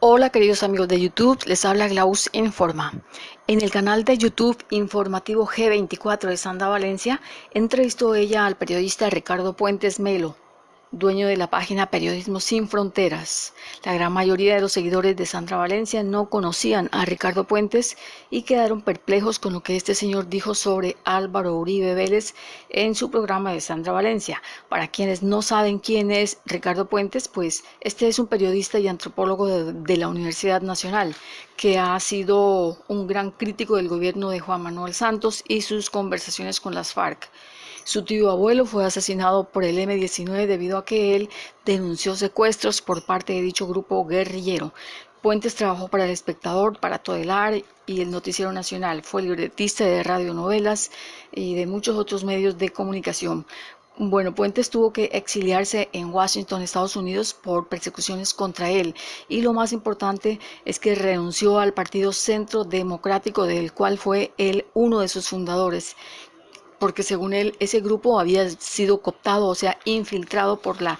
Hola queridos amigos de YouTube, les habla Glaus Informa. En el canal de YouTube informativo G24 de Sandra Valencia, entrevistó ella al periodista Ricardo Puentes Melo, dueño de la página Periodismo Sin Fronteras. La gran mayoría de los seguidores de Sandra Valencia no conocían a Ricardo Puentes y quedaron perplejos con lo que este señor dijo sobre Álvaro Uribe Vélez en su programa de Sandra Valencia. Para quienes no saben quién es Ricardo Puentes, pues este es un periodista y antropólogo de la Universidad Nacional que ha sido un gran crítico del gobierno de Juan Manuel Santos y sus conversaciones con las FARC. Su tío abuelo fue asesinado por el M-19 debido a que él denunció secuestros por parte de dicho grupo guerrillero. Puentes trabajó para El Espectador, para Todelar y el Noticiero Nacional. Fue libretista de radionovelas y de muchos otros medios de comunicación. Bueno, Puentes tuvo que exiliarse en Washington, Estados Unidos, por persecuciones contra él. Y lo más importante es que renunció al Partido Centro Democrático, del cual fue él uno de sus fundadores, porque según él ese grupo había sido cooptado, o sea, infiltrado por la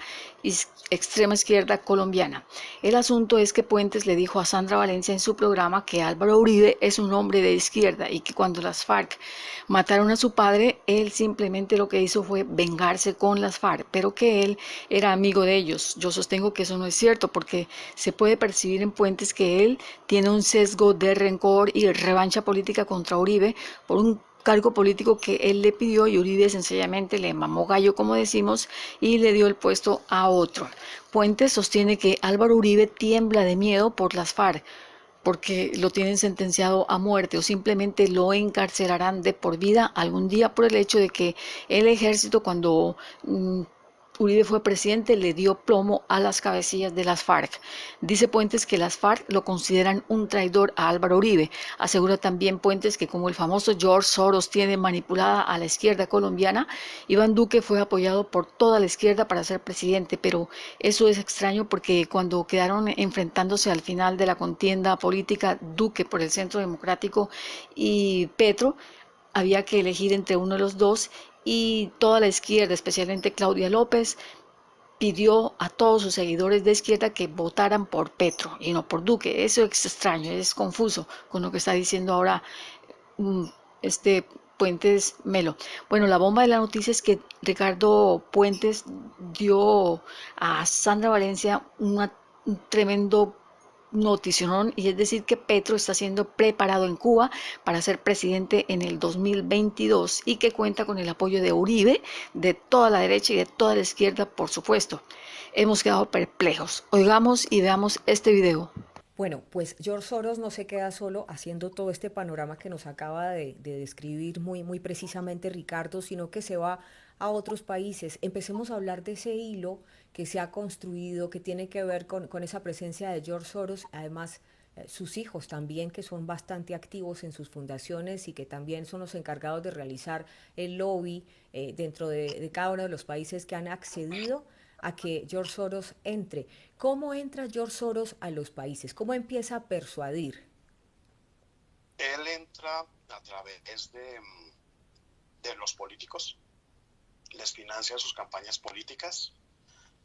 extrema izquierda colombiana. El asunto es que Puentes le dijo a Sandra Valencia en su programa que Álvaro Uribe es un hombre de izquierda y que cuando las FARC mataron a su padre, él simplemente lo que hizo fue vengarse con las FARC, pero que él era amigo de ellos. Yo sostengo que eso no es cierto porque se puede percibir en Puentes que él tiene un sesgo de rencor y revancha política contra Uribe por un cargo político que él le pidió y Uribe sencillamente le mamó gallo, como decimos, y le dio el puesto a otro. Puentes sostiene que Álvaro Uribe tiembla de miedo por las FARC, porque lo tienen sentenciado a muerte o simplemente lo encarcelarán de por vida algún día por el hecho de que el ejército cuando Uribe fue presidente le dio plomo a las cabecillas de las FARC. Dice Puentes que las FARC lo consideran un traidor a Álvaro Uribe. Asegura también Puentes que como el famoso George Soros tiene manipulada a la izquierda colombiana, Iván Duque fue apoyado por toda la izquierda para ser presidente, pero eso es extraño porque cuando quedaron enfrentándose al final de la contienda política, Duque por el Centro Democrático y Petro, había que elegir entre uno de los dos y toda la izquierda, especialmente Claudia López, pidió a todos sus seguidores de izquierda que votaran por Petro y no por Duque. Eso es extraño, es confuso con lo que está diciendo ahora este Puentes Melo. Bueno, la bomba de la noticia es que Ricardo Puentes dio a Sandra Valencia un tremendo noticionón, y es decir que Petro está siendo preparado en Cuba para ser presidente en el 2022 y que cuenta con el apoyo de Uribe, de toda la derecha y de toda la izquierda, por supuesto. Hemos quedado perplejos. Oigamos y veamos este video. Bueno, pues George Soros no se queda solo haciendo todo este panorama que nos acaba de describir muy precisamente Ricardo, sino que se va a otros países. Empecemos a hablar de ese hilo que se ha construido, que tiene que ver con esa presencia de George Soros, además sus hijos también, que son bastante activos en sus fundaciones y que también son los encargados de realizar el lobby dentro de cada uno de los países que han accedido a que George Soros entre. ¿Cómo entra George Soros a los países? ¿Cómo empieza a persuadir? Él entra a través de los políticos, les financia sus campañas políticas,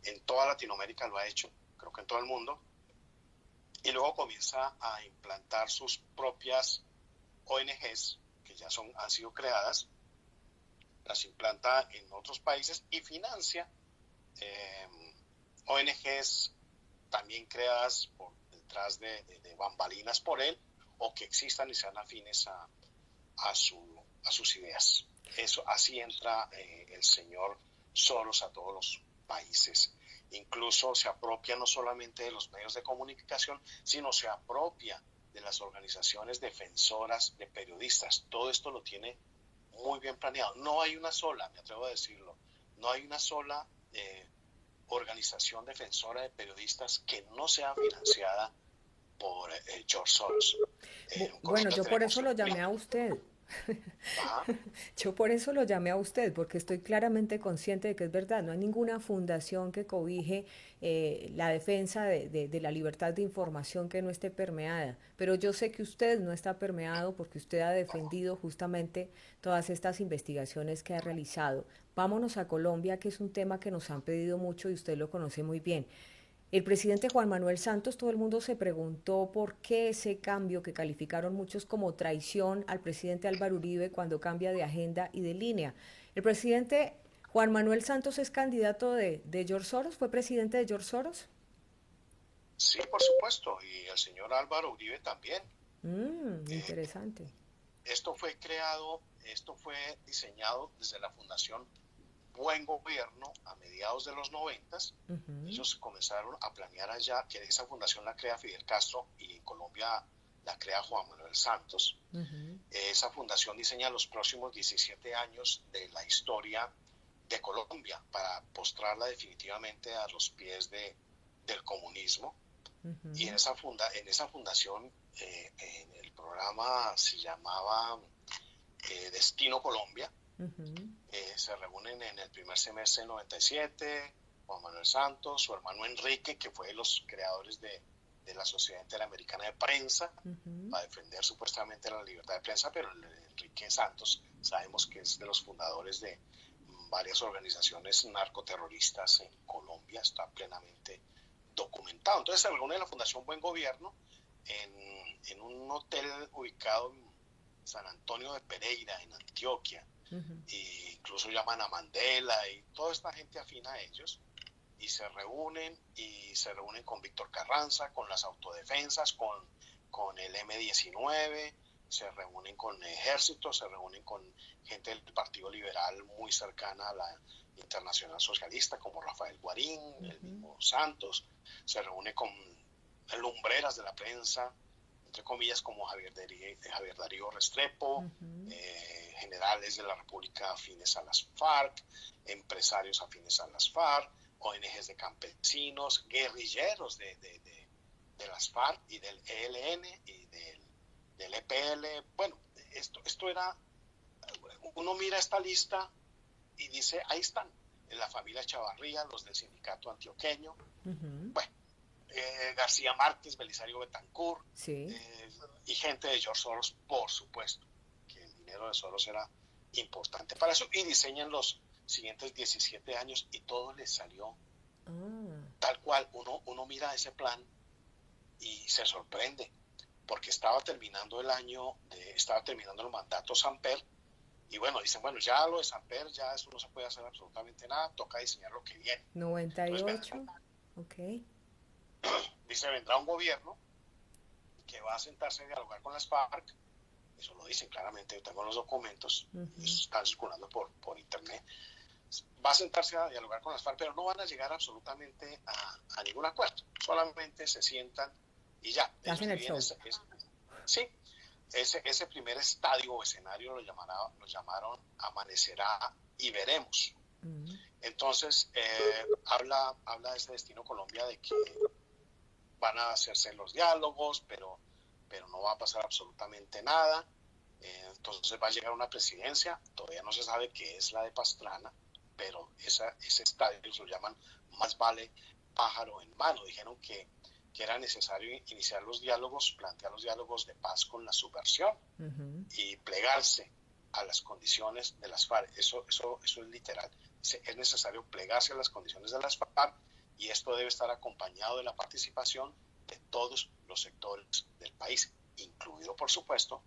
en toda Latinoamérica lo ha hecho, creo que en todo el mundo, y luego comienza a implantar sus propias ONGs, que ya han sido creadas, las implanta en otros países y financia eh, ONGs también creadas por detrás de bambalinas por él o que existan y sean afines a, su, a sus ideas. Eso, así entra el señor Soros a todos los países. Incluso se apropia no solamente de los medios de comunicación, sino se apropia de las organizaciones defensoras de periodistas. Todo esto lo tiene muy bien planeado. No hay una sola, me atrevo a decirlo, no hay una sola organización defensora de periodistas que no sea financiada por George Soros. En Bueno, Colombia yo por tenemos eso el lo llamé a MIT. usted. Ajá. Yo por eso lo llamé a usted, porque estoy claramente consciente de que es verdad, no hay ninguna fundación que cobije la defensa de la libertad de información que no esté permeada. Pero yo sé que usted no está permeado porque usted ha defendido justamente todas estas investigaciones que ha realizado. Vámonos a Colombia, que es un tema que nos han pedido mucho y usted lo conoce muy bien. El presidente Juan Manuel Santos, todo el mundo se preguntó por qué ese cambio que calificaron muchos como traición al presidente Álvaro Uribe cuando cambia de agenda y de línea. El presidente Juan Manuel Santos es candidato de George Soros, fue presidente de George Soros. Sí, por supuesto, y el señor Álvaro Uribe también. Eh, Interesante. esto fue diseñado desde la Fundación Buen Gobierno a mediados de los 90. Ujú, Ellos comenzaron a planear allá, que esa fundación la crea Fidel Castro y en Colombia la crea Juan Manuel Santos. ujú, Esa fundación diseña los próximos 17 años de la historia de Colombia para postrarla definitivamente a los pies del comunismo. Y ujú, en esa fundación, en el programa se llamaba Destino Colombia. ujú, Se reúnen en el primer semestre del 97, Juan Manuel Santos, su hermano Enrique, que fue de los creadores de la Sociedad Interamericana de Prensa, ujú. para defender supuestamente la libertad de prensa, pero el Enrique Santos sabemos que es de los fundadores de varias organizaciones narcoterroristas en Colombia, está plenamente documentado. Entonces se reúne en la Fundación Buen Gobierno en un hotel ubicado en San Antonio de Pereira, en Antioquia, Ujú. e incluso llaman a Mandela y toda esta gente afina a ellos, y se reúnen con Víctor Carranza, con las autodefensas, con el M-19, se reúnen con ejércitos, se reúnen con gente del Partido Liberal muy cercana a la Internacional Socialista, como Rafael Guarín, el Ujú, mismo Santos, se reúne con lumbreras de la prensa, entre comillas, como Javier Darío Restrepo, ujú. generales de la República afines a las FARC, empresarios afines a las FARC, ONGs de campesinos, guerrilleros de las FARC y del ELN y del EPL. Bueno, esto era, uno mira esta lista y dice, ahí están, la familia Chavarría, los del sindicato antioqueño, Ujú. bueno, García Márquez, Belisario Betancourt, Sí. y gente de George Soros, por supuesto, que el dinero de Soros era importante para eso, y diseñan los siguientes 17 años y todo les salió Ah, tal cual. Uno mira ese plan y se sorprende, porque estaba terminando el mandato Samper, y bueno, dicen, bueno, ya lo de Samper, ya eso no se puede hacer absolutamente nada, toca diseñar lo que viene. Entonces, 98. Ok. vendrá un gobierno que va a sentarse a dialogar con las FARC, eso lo dicen claramente, yo tengo los documentos, Ujú. eso están circulando por internet, va a sentarse a dialogar con las FARC, pero no van a llegar absolutamente a ningún acuerdo, solamente se sientan y ya, ellos Hacen el dividen show. sí, ese primer estadio o escenario lo llamaron Amanecerá y Veremos. Mm. Entonces, habla de ese Destino Colombia, de que van a hacerse los diálogos, pero no va a pasar absolutamente nada. Entonces va a llegar una presidencia, todavía no se sabe qué es la de Pastrana, pero ese estadio lo llaman más vale pájaro en mano. Dijeron que era necesario iniciar los diálogos, plantear los diálogos de paz con la subversión Ujú. y plegarse a las condiciones de las FARC. Eso es literal. Es necesario plegarse a las condiciones de las FARC, y esto debe estar acompañado de la participación de todos los sectores del país, incluido, por supuesto,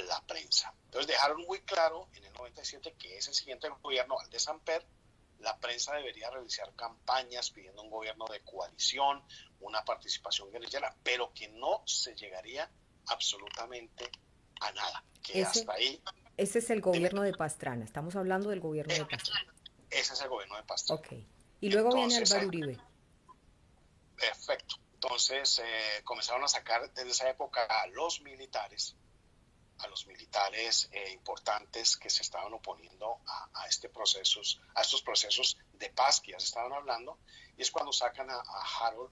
la prensa. Entonces dejaron muy claro en el 97 que ese siguiente gobierno, al de Samper, la prensa debería realizar campañas pidiendo un gobierno de coalición, una participación guerrillera, pero que no se llegaría absolutamente a nada, que Ese, hasta ahí, ese es el dime, gobierno de Pastrana. Estamos hablando del gobierno de Pastrana. ese es el gobierno de Pastrana. Ok. Y luego viene Entonces, Álvaro Uribe. perfecto. Entonces comenzaron a sacar desde esa época a los militares importantes que se estaban oponiendo a estos procesos de paz que ya se estaban hablando, y es cuando sacan a Harold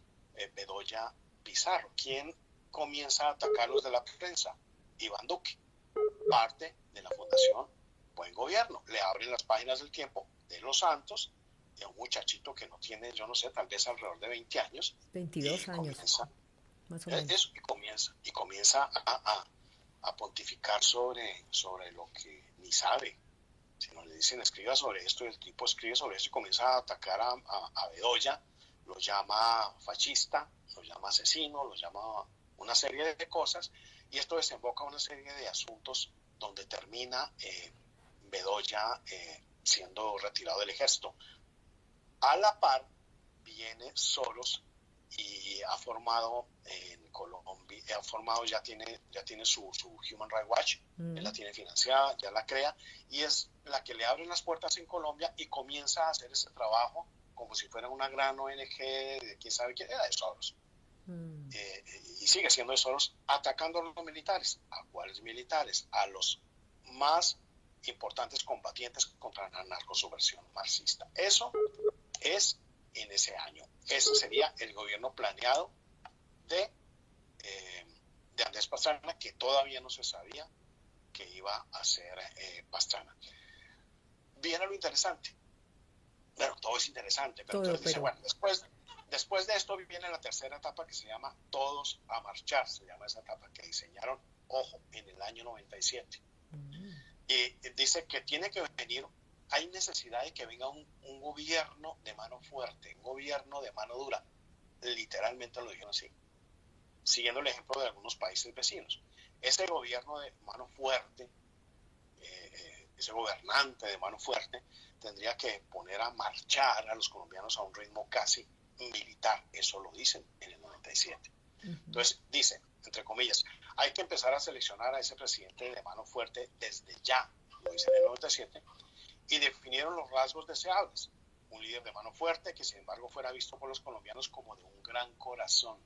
Bedoya Pizarro. ¿Quién comienza a atacarlos de la prensa? Iván Duque, parte de la Fundación Buen Gobierno. Le abren las páginas del Tiempo de Los Santos, de un muchachito que no tiene, yo no sé, tal vez alrededor de 20 años, y 22 años, comienza más o menos. eso, y comienza a pontificar sobre lo que ni sabe. Si no le dicen escriba sobre esto, el tipo escribe sobre esto y comienza a atacar a Bedoya, lo llama fascista, lo llama asesino, lo llama una serie de cosas, y esto desemboca una serie de asuntos donde termina Bedoya siendo retirado del ejército. A la par viene Soros y ha formado en Colombia, ya tiene su Human Rights Watch, él la tiene financiada, ya la crea, y es la que le abre las puertas en Colombia y comienza a hacer ese trabajo como si fuera una gran ONG de quién sabe quién, era de Soros. Y sigue siendo de Soros, atacando a los militares. ¿A cuáles militares? A los más importantes combatientes contra la narcosubversión marxista. Eso es en ese año. Ese sería el gobierno planeado de, de Andrés Pastrana, que todavía no se sabía que iba a ser Pastrana. Viene lo interesante. Bueno, todo es interesante, pero entonces dice, bueno, después de esto viene la tercera etapa que se llama Todos a Marchar, se llama esa etapa que diseñaron, ojo, en el año 97. Y dice que tiene que venir, hay necesidad de que venga un gobierno de mano fuerte, un gobierno de mano dura. Literalmente lo dijeron así, siguiendo el ejemplo de algunos países vecinos. Ese gobierno de mano fuerte, ese gobernante de mano fuerte, tendría que poner a marchar a los colombianos a un ritmo casi militar. Eso lo dicen en el 97. Entonces dicen, entre comillas, hay que empezar a seleccionar a ese presidente de mano fuerte desde ya, lo dicen en el 97, y definieron los rasgos deseables. Un líder de mano fuerte que sin embargo fuera visto por los colombianos como de un gran corazón,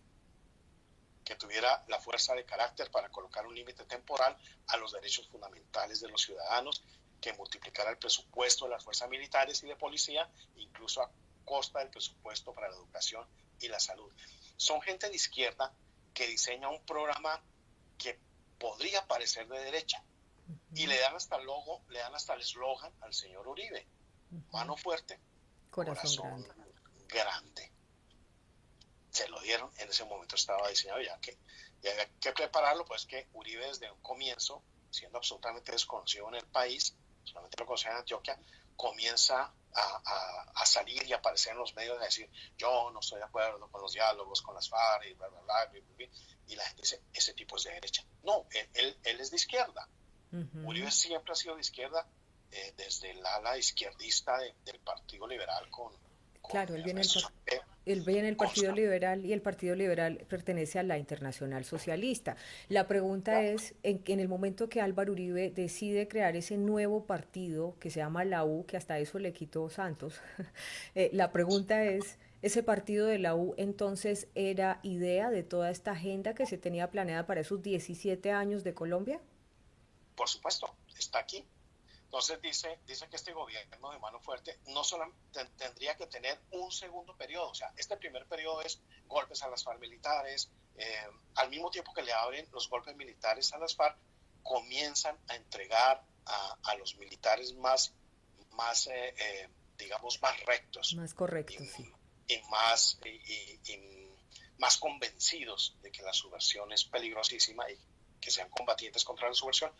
que tuviera la fuerza de carácter para colocar un límite temporal a los derechos fundamentales de los ciudadanos, que multiplicara el presupuesto de las fuerzas militares y de policía, incluso a costa del presupuesto para la educación y la salud. Son gente de izquierda que diseña un programa que podría parecer de derecha, y le dan hasta el logo, le dan hasta el eslogan al señor Uribe: mano fuerte, corazón grande. Se lo dieron, en ese momento estaba diseñado ya que había que prepararlo, pues que Uribe desde un comienzo, siendo absolutamente desconocido en el país, solamente lo conocían en Antioquia, comienza a salir y aparecer en los medios a decir: yo no estoy de acuerdo con los diálogos con las FARC y bla, bla, bla, bla, bla, y la gente dice, ese tipo es de derecha. No, él es de izquierda. Uribe siempre ha sido de izquierda, desde el ala izquierdista del Partido Liberal con Claro, él viene del Partido Costa. Liberal, y el Partido Liberal pertenece a la Internacional Socialista. La pregunta es, en el momento que Álvaro Uribe decide crear ese nuevo partido que se llama la U, que hasta eso le quitó Santos, la pregunta es, ¿ese partido de la U entonces era idea de toda esta agenda que se tenía planeada para esos 17 años de Colombia? Por supuesto, está aquí. Entonces dice que este gobierno de mano fuerte no solamente tendría que tener un segundo periodo, o sea, este primer periodo es golpes a las FARC militares, al mismo tiempo que le abren los golpes militares a las FARC, comienzan a entregar a los militares digamos, más rectos. Más correcto, sí. Y más convencidos de que la subversión es peligrosísima y que sean combatientes contra la subversión.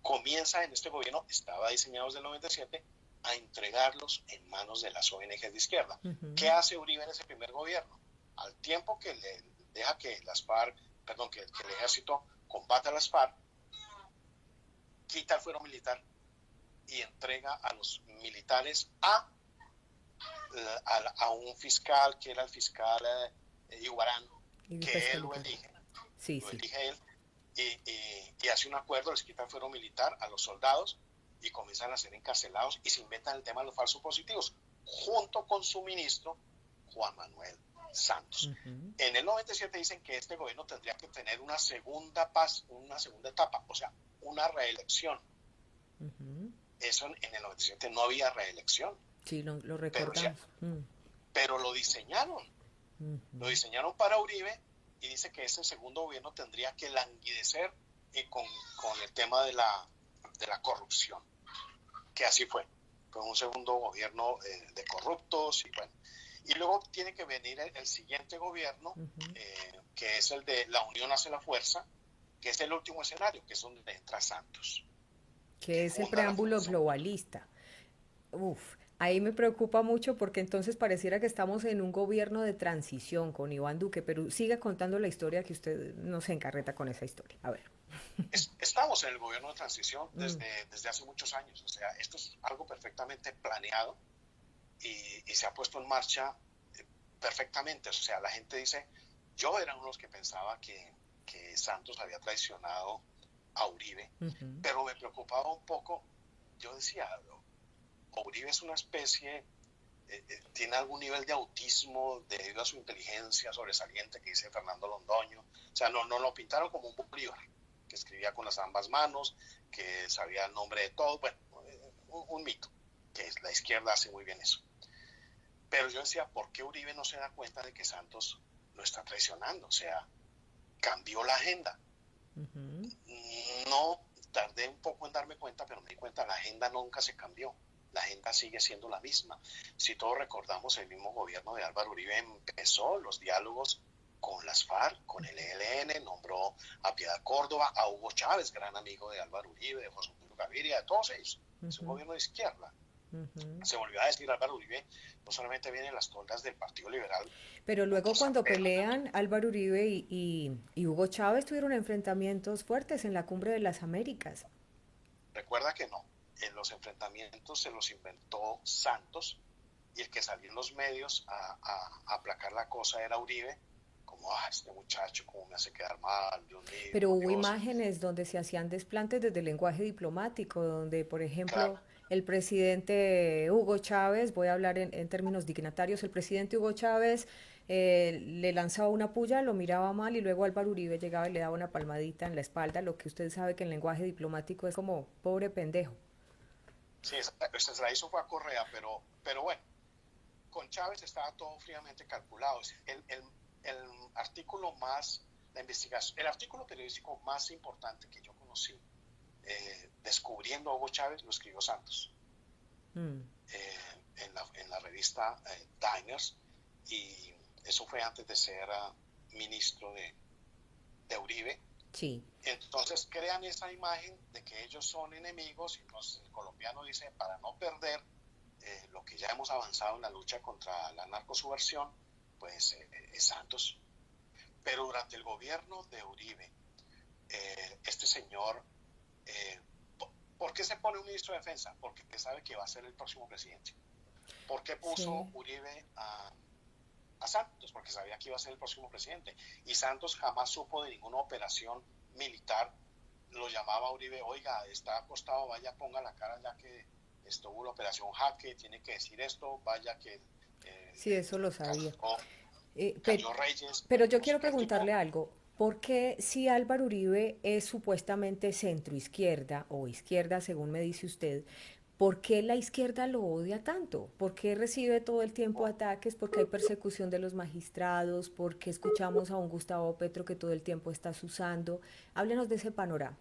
Comienza en este gobierno, estaba diseñado desde el 97, a entregarlos en manos de las ONG de izquierda. ¿Qué hace Uribe en ese primer gobierno? Al tiempo que le deja que las FARC, que el ejército combata a las FARC, quita el fuero militar y entrega a los militares a un fiscal, que era el fiscal Iguarán, que él lo elige. Sí, lo sí. elige él. Y hace un acuerdo, les quita el fuero militar a los soldados y comienzan a ser encarcelados y se inventan el tema de los falsos positivos, junto con su ministro Juan Manuel Santos. En el 97 dicen que este gobierno tendría que tener una segunda etapa, o sea, una reelección. Eso en el 97 no había reelección. Sí, lo recordamos. Pero lo diseñaron. Lo diseñaron para Uribe, y dice que ese segundo gobierno tendría que languidecer con el tema de la corrupción, que así fue. Fue un segundo gobierno de corruptos, y bueno. Y luego tiene que venir el siguiente gobierno, que es el de la unión hace la fuerza, que es el último escenario, que es donde entra Santos. Que es el preámbulo globalista. Uf, Ahí me preocupa mucho porque entonces pareciera que estamos en un gobierno de transición con Iván Duque, pero siga contando la historia que usted nos encarreta con esa historia. A ver. Estamos en el gobierno de transición Mm, desde hace muchos años. O sea, esto es algo perfectamente planeado y se ha puesto en marcha perfectamente. O sea, la gente dice, yo era uno de los que pensaba que Santos había traicionado a Uribe, ujú. pero me preocupaba un poco. Yo decía, Uribe es una especie, tiene algún nivel de autismo debido a su inteligencia sobresaliente que dice Fernando Londoño. O sea, no lo pintaron como un Bolívar, que escribía con las ambas manos, que sabía el nombre de todo. Bueno, un mito, que la izquierda hace muy bien eso. Pero yo decía, ¿por qué Uribe no se da cuenta de que Santos lo está traicionando? O sea, cambió la agenda. Ujú. No tardé un poco en darme cuenta, pero me di cuenta, la agenda nunca se cambió. La agenda sigue siendo la misma. Si todos recordamos, el mismo gobierno de Álvaro Uribe empezó los diálogos con las FARC, con el ELN, nombró a Piedad Córdoba, a Hugo Chávez, gran amigo de Álvaro Uribe, de José Antonio Gaviria, de todos ellos. Es un Ujú, gobierno de izquierda. ujú. Se volvió a decir Álvaro Uribe, no solamente viene en las toldas del Partido Liberal Pero luego contra cuando Samper. pelean, Álvaro Uribe y Hugo Chávez tuvieron enfrentamientos fuertes en la Cumbre de las Américas. Recuerda que no, en los enfrentamientos se los inventó Santos y el que salió en los medios a aplacar la cosa era Uribe, como, este muchacho, cómo me hace quedar mal, Dios mío, Pero por hubo Dios. imágenes donde se hacían desplantes desde el lenguaje diplomático, donde, por Claro, ejemplo, el presidente Hugo Chávez, voy a hablar en términos dignatarios, el presidente Hugo Chávez le lanzaba una puya, lo miraba mal y luego Álvaro Uribe llegaba y le daba una palmadita en la espalda, lo que usted sabe que en lenguaje diplomático es como pobre pendejo. sí, esa la hizo fue a Correa, pero bueno, con Chávez estaba todo fríamente calculado. El artículo más, la investigación, el artículo periodístico más importante que yo conocí descubriendo a Hugo Chávez lo escribió Santos. Mm, En la revista Diners y eso fue antes de ser ministro de Uribe. sí. Entonces crean esa imagen de que ellos son enemigos y entonces el colombiano dice, para no perder lo que ya hemos avanzado en la lucha contra la narcosubversión, pues es Santos. Pero durante el gobierno de Uribe, este señor, eh, ¿por qué se pone un ministro de defensa? Porque sabe que va a ser el próximo presidente. ¿Por qué puso Sí. Uribe a Santos? Porque sabía que iba a ser el próximo presidente. Y Santos jamás supo de ninguna operación militar. Lo llamaba a Uribe, oiga, está acostado, vaya, ponga la cara ya que estuvo la operación Jaque, tiene que decir esto, vaya que Sí, eso lo sabía. cayó, Eh, pe- cayó Reyes, pero yo no sé quiero qué, el tipo. preguntarle algo. ¿Por qué si Álvaro Uribe es supuestamente centro-izquierda o izquierda, según me dice usted, por qué la izquierda lo odia tanto? ¿Por qué recibe todo el tiempo ataques? ¿Por qué hay persecución de los magistrados? ¿Por qué escuchamos a un Gustavo Petro que todo el tiempo está usando? Háblenos de ese panorama.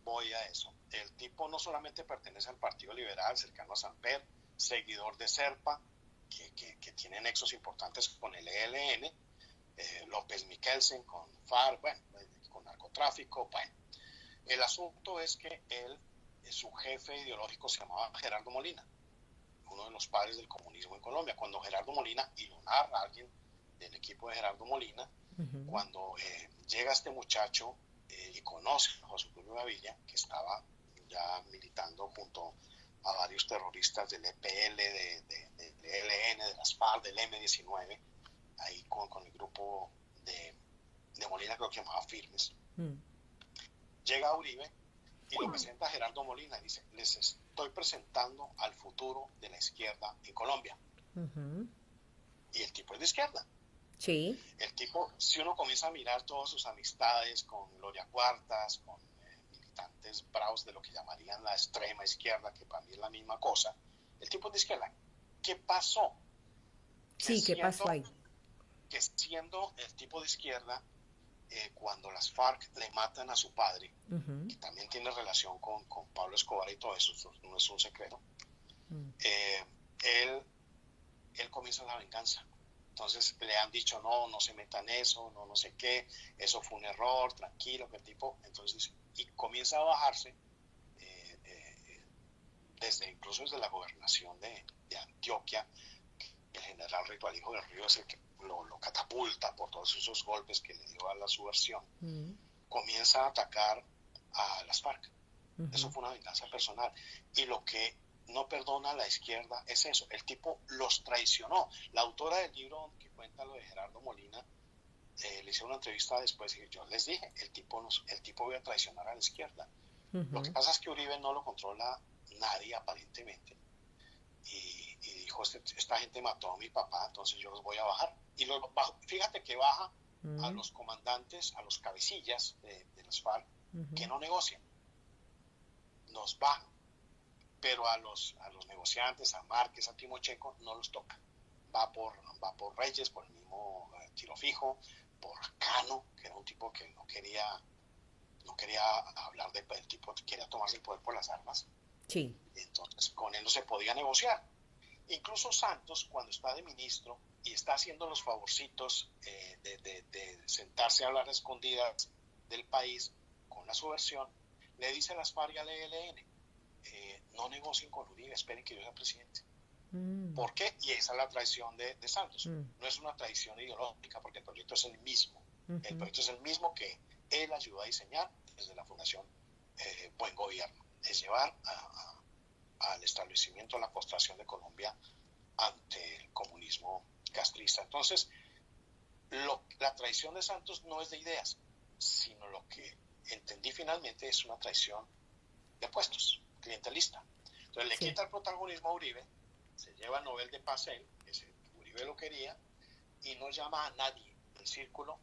Voy a eso. El tipo no solamente pertenece al Partido Liberal, cercano a Samper, seguidor de Serpa, que tiene nexos importantes con el ELN, López Miquelsen con FARC, bueno, con narcotráfico, bueno. El asunto es que él, su jefe ideológico se llamaba Gerardo Molina, uno de los padres del comunismo en Colombia. Cuando Gerardo Molina, y lo narra alguien del equipo de Gerardo Molina, Ujú. cuando llega este muchacho y conoce a José Tulio Gavilla, que estaba ya militando junto a varios terroristas del EPL, del ELN, de las FARC, del M-19, ahí con el grupo de Molina, creo que llamaba Firmes. Mm. Llega Uribe y lo presenta a Gerardo Molina y dice, les estoy presentando al futuro de la izquierda en Colombia. Ujú. Y el tipo es de izquierda. Sí, El tipo, si uno comienza a mirar todas sus amistades con Gloria Cuartas, con militantes bravos de lo que llamarían la extrema izquierda, que para mí es la misma cosa, el tipo es de izquierda. ¿Qué pasó? Que sí, ¿qué pasó siendo, ahí? que siendo el tipo de izquierda, cuando las FARC le matan a su padre, Ujú. que también tiene relación con Pablo Escobar y todo eso, eso no es un secreto, Mm. eh, él, él comienza la venganza. Entonces le han dicho, no, no se metan eso, no, no sé qué, eso fue un error, tranquilo, que el tipo, entonces, y comienza a bajarse incluso desde la gobernación de Antioquia, el general Ritualijo del Río es el que lo catapulta por todos esos golpes que le dio a la subversión, comienza a atacar a las FARC. Eso fue una venganza personal. Y lo que no perdona a la izquierda es eso. El tipo los traicionó. La autora del libro que cuenta lo de Gerardo Molina, le hice una entrevista después y yo les dije, el tipo voy a traicionar a la izquierda. Lo que pasa es que Uribe no lo controla nadie aparentemente. Y dijo, esta gente mató a mi papá, entonces yo los voy a bajar. Y los bajo. Fíjate que baja a los comandantes, a los cabecillas de las FARC, que no negocian. Nos bajan. Pero a los negociantes, a Márquez, a Timochenko, no los toca. Va por Reyes, por el mismo Tiro Fijo, por Cano, que era un tipo que no quería hablar el tipo quería tomarse el poder por las armas. Sí. Entonces con él no se podía negociar. Incluso Santos, cuando está de ministro y está haciendo los favorcitos de sentarse a hablar a escondidas del país con la subversión, le dice a las FARC y al ELN, no negocien con Uribe, esperen que yo sea presidente. ¿Por qué? Y esa es la traición de Santos. No es una traición ideológica porque el proyecto es el mismo. El proyecto es el mismo que él ayudó a diseñar desde la Fundación Buen Gobierno. Es llevar al establecimiento, a la postración de Colombia ante el comunismo castrista. Entonces, la traición de Santos no es de ideas, sino lo que entendí finalmente es una traición de puestos, clientelista. Entonces le quita el protagonismo a Uribe, se lleva el Nobel de Paz él, Uribe lo quería, y no llama a nadie del círculo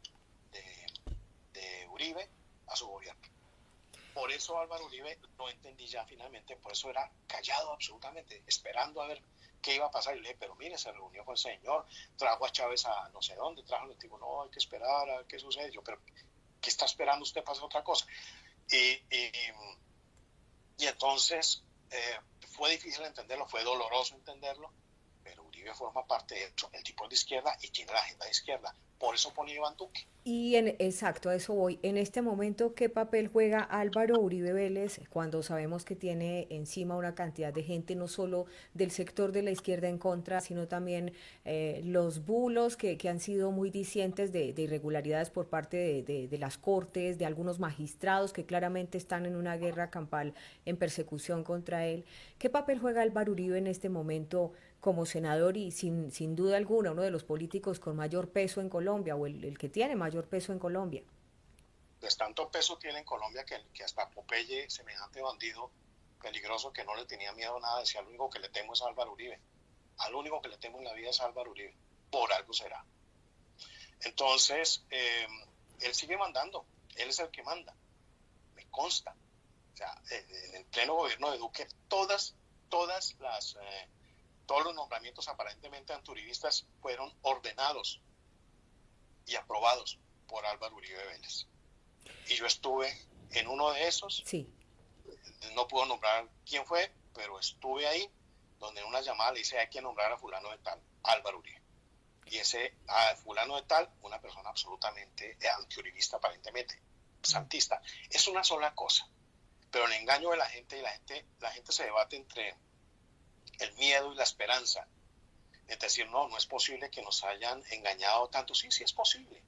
de Uribe a su gobierno. Por eso Álvaro Uribe, lo entendí ya finalmente, por eso era callado absolutamente, esperando a ver qué iba a pasar. Yo le dije, pero mire, se reunió con el señor, trajo a Chávez a no sé dónde, el tipo, no, hay que esperar a ver qué sucede. Yo, pero ¿qué está esperando usted para hacer otra cosa? Y entonces fue difícil entenderlo, fue doloroso entenderlo, pero Uribe forma parte de eso. El tipo es de izquierda y tiene la agenda de izquierda. Por eso pone Iván Duque. Exacto, a eso voy. En este momento, ¿qué papel juega Álvaro Uribe Vélez cuando sabemos que tiene encima una cantidad de gente, no solo del sector de la izquierda en contra, sino también los bulos que han sido muy dicientes de irregularidades por parte de las cortes, de algunos magistrados que claramente están en una guerra campal en persecución contra él? ¿Qué papel juega Álvaro Uribe en este momento como senador y sin duda alguna uno de los políticos con mayor peso en Colombia o el que tiene mayor peso en Colombia? Pues tanto peso tiene en Colombia que hasta Popeye, semejante bandido peligroso que no le tenía miedo a nada, decía, lo único que le temo es a Álvaro Uribe. Al único que le temo en la vida es a Álvaro Uribe. Por algo será. Entonces, él sigue mandando. Él es el que manda. Me consta. O sea, en el pleno gobierno de Duque, todos los nombramientos aparentemente antiuribistas fueron ordenados y aprobados por Álvaro Uribe Vélez. Y yo estuve en uno de esos. Sí. No puedo nombrar quién fue, pero estuve ahí, donde en una llamada le dice, hay que nombrar a fulano de tal, Álvaro Uribe. Y ese fulano de tal, una persona absolutamente antiuribista aparentemente, santista. Es una sola cosa. Pero el engaño de la gente, la gente se debate entre el miedo y la esperanza. Es decir, no es posible que nos hayan engañado tanto. Sí, es posible,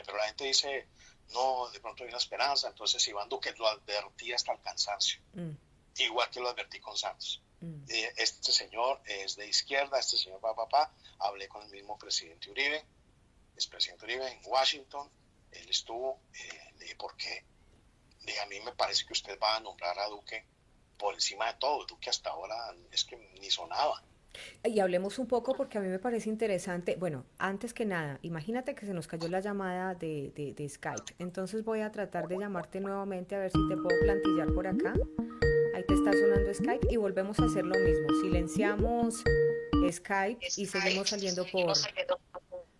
pero la gente dice, no, de pronto hay una esperanza. Entonces Iván Duque lo advertía hasta el cansancio, igual que lo advertí con Santos. Este señor es de izquierda, este señor hablé con el mismo presidente Uribe, expresidente Uribe en Washington, él estuvo, le dije, ¿por qué? Le dije, a mí me parece que usted va a nombrar a Duque por encima de todo. Duque hasta ahora es que ni sonaba. Y hablemos un poco porque a mí me parece interesante. Bueno, antes que nada, imagínate que se nos cayó la llamada de Skype. Entonces voy a tratar de llamarte nuevamente a ver si te puedo plantillar por acá. Ahí te está sonando Skype y volvemos a hacer lo mismo. Silenciamos Skype y seguimos saliendo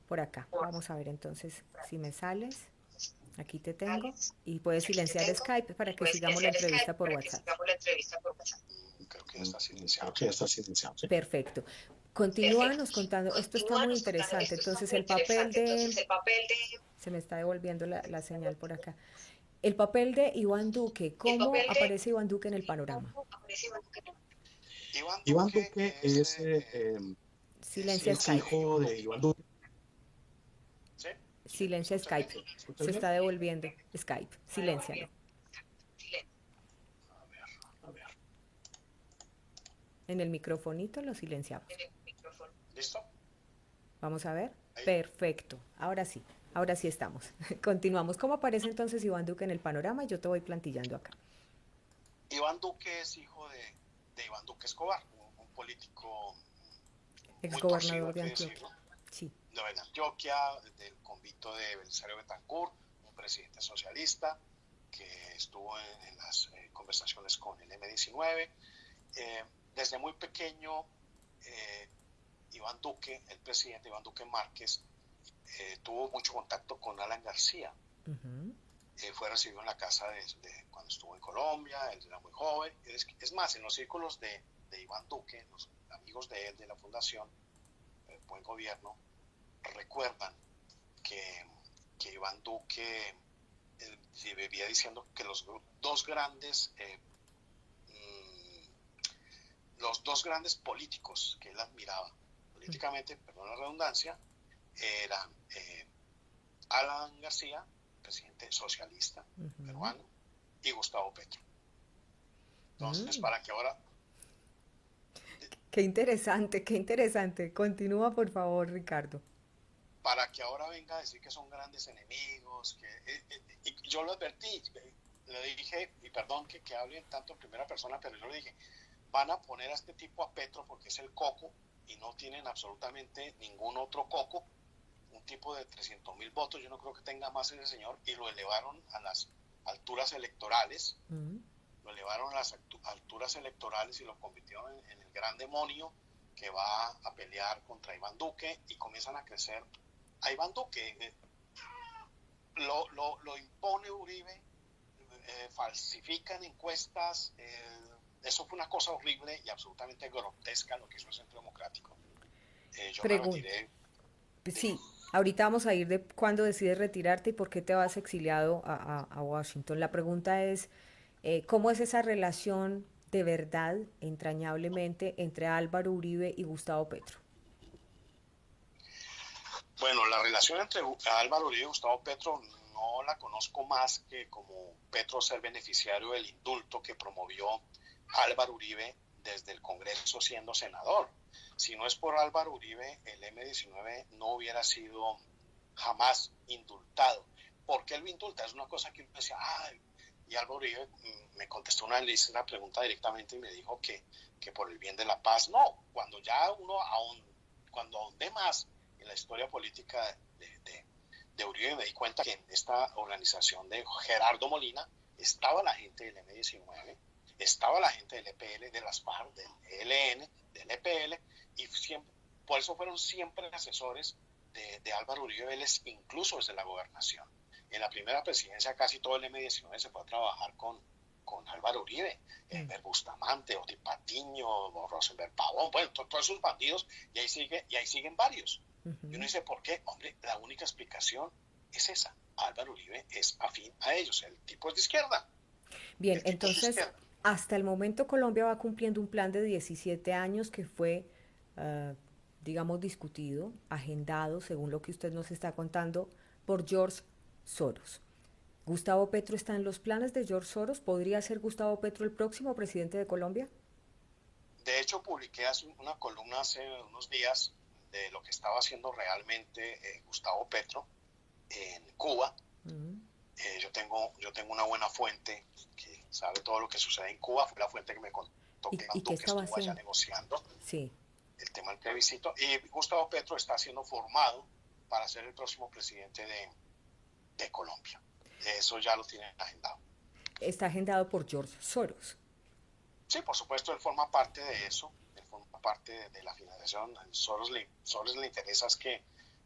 por acá. Vamos a ver entonces si me sales. Aquí te tengo y puedes silenciar Skype para que sigamos la entrevista por WhatsApp. Creo que ya está silenciado. ¿Sí? Perfecto. Continúanos contando, esto está muy interesante. Entonces el papel de... Se me está devolviendo la señal por acá. El papel de Iván Duque, ¿cómo aparece Iván Duque en el panorama? Iván Iván Duque Duque Silencia es Skype. hijo de Iván Duque. ¿Sí? ¿Me Silencia escuchas bien? Skype. ¿Me escuchas Se bien? está devolviendo Skype. Siléncialo. A ver, a ver. En el microfonito lo silenciamos. ¿Listo? Vamos a ver. Ahí. Perfecto. Ahora sí estamos. Continuamos. ¿Cómo aparece entonces Iván Duque en el panorama? Y yo te voy plantillando acá. Iván Duque es hijo de Iván Duque Escobar, un político muy torcido, Exgobernador hay de que Antioquia. decirlo, Sí. de Antioquia, del convito de Belisario Betancur, un presidente socialista que estuvo en las conversaciones con el M-19. Desde muy pequeño, Iván Duque, el presidente Iván Duque Márquez, tuvo mucho contacto con Alan García. Ujú. Fue recibido en la casa cuando estuvo en Colombia, él era muy joven. Es más, en los círculos de Iván Duque, los amigos de él, de la Fundación Buen Gobierno, recuerdan que Iván Duque vivía diciendo que los dos grandes políticos que él admiraba políticamente, perdón la redundancia, eran Alan García, presidente socialista peruano, y Gustavo Petro. Entonces, Qué interesante, qué interesante. Continúa, por favor, Ricardo. para que ahora venga a decir que son grandes enemigos, y yo lo advertí, le dije, y perdón que hable tanto en primera persona, pero yo le dije, van a poner a este tipo a Petro porque es el coco y no tienen absolutamente ningún otro coco, un tipo de 300,000 votos, yo no creo que tenga más ese señor, y lo elevaron a las alturas electorales, y lo convirtieron en el gran demonio que va a pelear contra Iván Duque, y comienzan a crecer a Iván Duque. Lo impone Uribe, falsifican encuestas, eso fue una cosa horrible y absolutamente grotesca lo que hizo el Centro Democrático. Yo me Pregunta. retiré. Sí, ahorita vamos a ir de cuándo decides retirarte y por qué te vas exiliado a Washington. La pregunta es, ¿cómo es esa relación de verdad, entrañablemente, entre Álvaro Uribe y Gustavo Petro? Bueno, la relación entre Álvaro Uribe y Gustavo Petro no la conozco más que como Petro ser beneficiario del indulto que promovió Álvaro Uribe desde el Congreso siendo senador. Si no es por Álvaro Uribe, el M-19 no hubiera sido jamás indultado. ¿Por qué lo indulta? Es una cosa que uno decía, y Álvaro Uribe me contestó una pregunta directamente y me dijo que por el bien de la paz. No, cuando ya cuando ahondé más en la historia política de Uribe, me di cuenta que en esta organización de Gerardo Molina estaba la gente del M-19, estaba la gente del EPL, de las FARC, del ELN, del EPL, y siempre, por eso fueron siempre asesores de Álvaro Uribe Vélez, incluso desde la gobernación. En la primera presidencia casi todo el M-19 se fue a trabajar con Álvaro Uribe, Herbert Bustamante, Oti Patiño, Rosenberg Pavón, bueno, todos esos bandidos, y ahí siguen varios. Y uno dice, ¿por qué? Hombre, la única explicación es esa. Álvaro Uribe es afín a ellos, el tipo es de izquierda. Bien, entonces, hasta el momento Colombia va cumpliendo un plan de 17 años que fue, digamos, discutido, agendado, según lo que usted nos está contando, por George Soros. ¿Gustavo Petro está en los planes de George Soros? ¿Podría ser Gustavo Petro el próximo presidente de Colombia? De hecho, publiqué una columna hace unos días de lo que estaba haciendo realmente Gustavo Petro en Cuba. Yo tengo una buena fuente que sabe todo lo que sucede en Cuba. Fue la fuente que me contó que ¿Y qué estaba estuvo allá haciendo? negociando Sí. el tema del plebiscito. Y Gustavo Petro está siendo formado para ser el próximo presidente de Colombia. Eso ya lo tienen agendado. Está agendado por George Soros. Sí, por supuesto, él forma parte de eso, él forma parte de la financiación. A Soros le interesa es que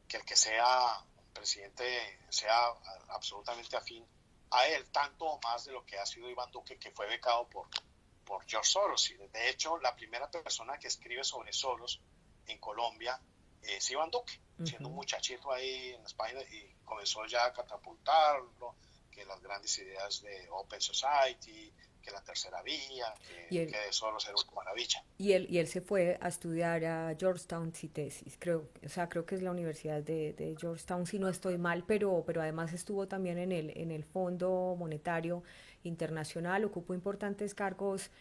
el que sea presidente sea absolutamente afín a él, tanto o más de lo que ha sido Iván Duque, que fue becado por George Soros. Y de hecho, la primera persona que escribe sobre Soros en Colombia es Iván Duque, siendo un muchachito ahí en las páginas, y comenzó ya a catapultarlo, que las grandes ideas de Open Society, que la tercera vía, Y él, que eso era una maravilla. y él se fue a estudiar a Georgetown, sí, tesis, creo, o sea, creo que es la Universidad de Georgetown, si no estoy mal, pero además estuvo también en el Fondo Monetario Internacional, ocupó importantes cargos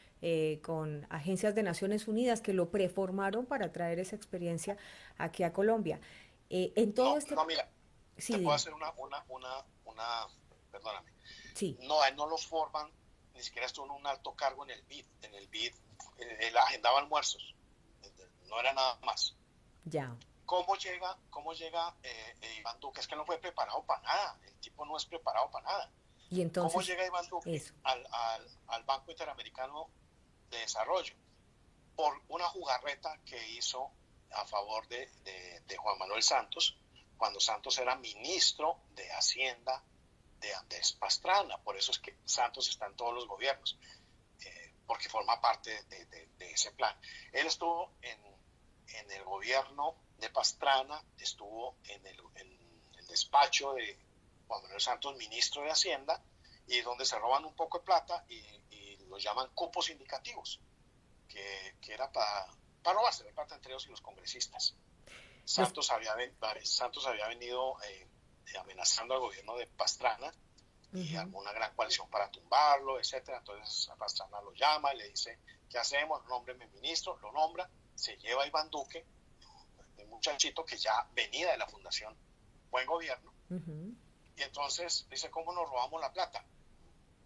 con agencias de Naciones Unidas que lo preformaron para traer esa experiencia aquí a Colombia. En todo No, este... no, mira, Sí, te puedo dime. hacer perdóname, Sí, no, a él no los forman, ni siquiera estuvo en un alto cargo en el BID, él agendaba almuerzos, no era nada más. ya. ¿Cómo llega Iván Duque? Es que no fue preparado para nada, el tipo no es preparado para nada. Y ¿Cómo entonces, llega Iván Duque eso. al Banco Interamericano de Desarrollo? Por una jugarreta que hizo a favor de Juan Manuel Santos, cuando Santos era ministro de Hacienda de Andrés Pastrana. Por eso es que Santos está en todos los gobiernos, porque forma parte de ese plan. Él estuvo en el gobierno de Pastrana, estuvo en el despacho de Juan Manuel Santos, ministro de Hacienda, y donde se roban un poco de plata y los llaman cupos indicativos, que era para robarse la plata entre ellos y los congresistas. Los, Santos había venido amenazando al gobierno de Pastrana y ujú. armó una gran coalición para tumbarlo, etcétera. Entonces a Pastrana lo llama y le dice, ¿qué hacemos? Nómbreme ministro, lo nombra, se lleva a Iván Duque, un muchachito que ya venía de la Fundación Buen Gobierno, Ujú. y entonces dice, ¿cómo nos robamos la plata?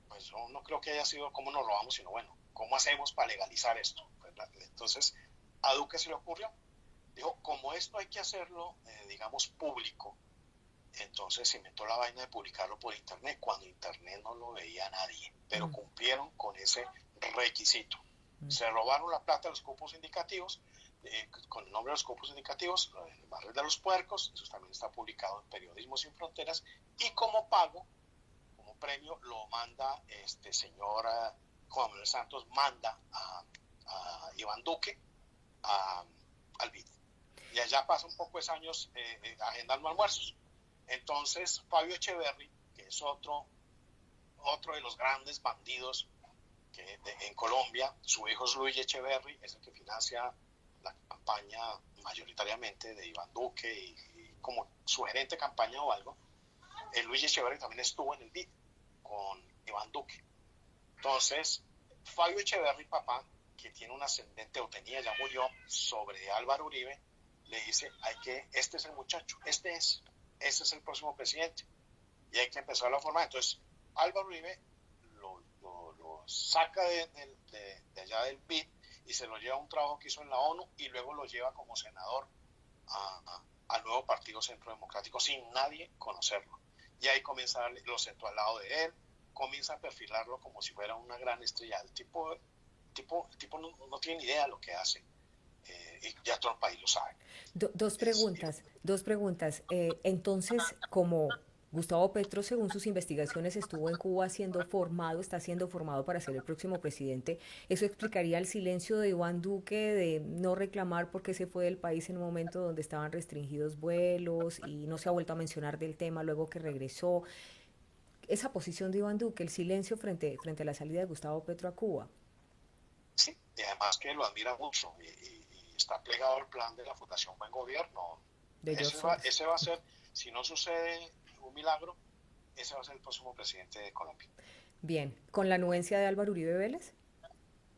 Pues yo no creo que haya sido cómo nos robamos, sino bueno, ¿cómo hacemos para legalizar esto? Entonces a Duque se le ocurrió, dijo, como esto hay que hacerlo, digamos, público, entonces se inventó la vaina de publicarlo por internet, cuando internet no lo veía nadie, pero Mm, cumplieron con ese requisito. mm. Se robaron la plata de los cupos indicativos, con el nombre de los cupos indicativos, el barrio de los puercos, eso también está publicado en Periodismo Sin Fronteras, y como pago, como premio, lo manda este señor Juan Manuel Santos, manda a Iván Duque a, al BID. Y allá pasa un poco de años agendando almuerzos. Entonces, Fabio Echeverry, que es otro de los grandes bandidos en Colombia, su hijo es Luis Echeverry, es el que financia la campaña mayoritariamente de Iván Duque y como sugerente campaña o algo. Luis Echeverry también estuvo en el BID con Iván Duque. Entonces, Fabio Echeverry, papá, que tiene un ascendente, o tenía, ya murió, sobre Álvaro Uribe, le dice, este es el muchacho, ese es el próximo presidente, y hay que empezar a formar. Entonces, Álvaro Uribe lo saca de allá del BID y se lo lleva a un trabajo que hizo en la ONU y luego lo lleva como senador al nuevo Partido Centro Democrático sin nadie conocerlo. Y ahí comienza a darle, lo sentó al lado de él, comienza a perfilarlo como si fuera una gran estrella. El tipo no tiene ni idea de lo que hace, y ya todo el país lo sabe. Dos Es, preguntas, dos preguntas. Entonces, como Gustavo Petro, según sus investigaciones, estuvo en Cuba siendo formado, está siendo formado para ser el próximo presidente, ¿eso explicaría el silencio de Iván Duque de no reclamar porque se fue del país en un momento donde estaban restringidos vuelos y no se ha vuelto a mencionar del tema luego que regresó? Esa posición de Iván Duque, el silencio frente a la salida de Gustavo Petro a Cuba. sí, y además que lo admira mucho y está plegado al plan de la Fundación Buen Gobierno. De George Soros. Ese va a ser, si no sucede un milagro, ese va a ser el próximo presidente de Colombia. Bien, con la anuencia de Álvaro Uribe Vélez.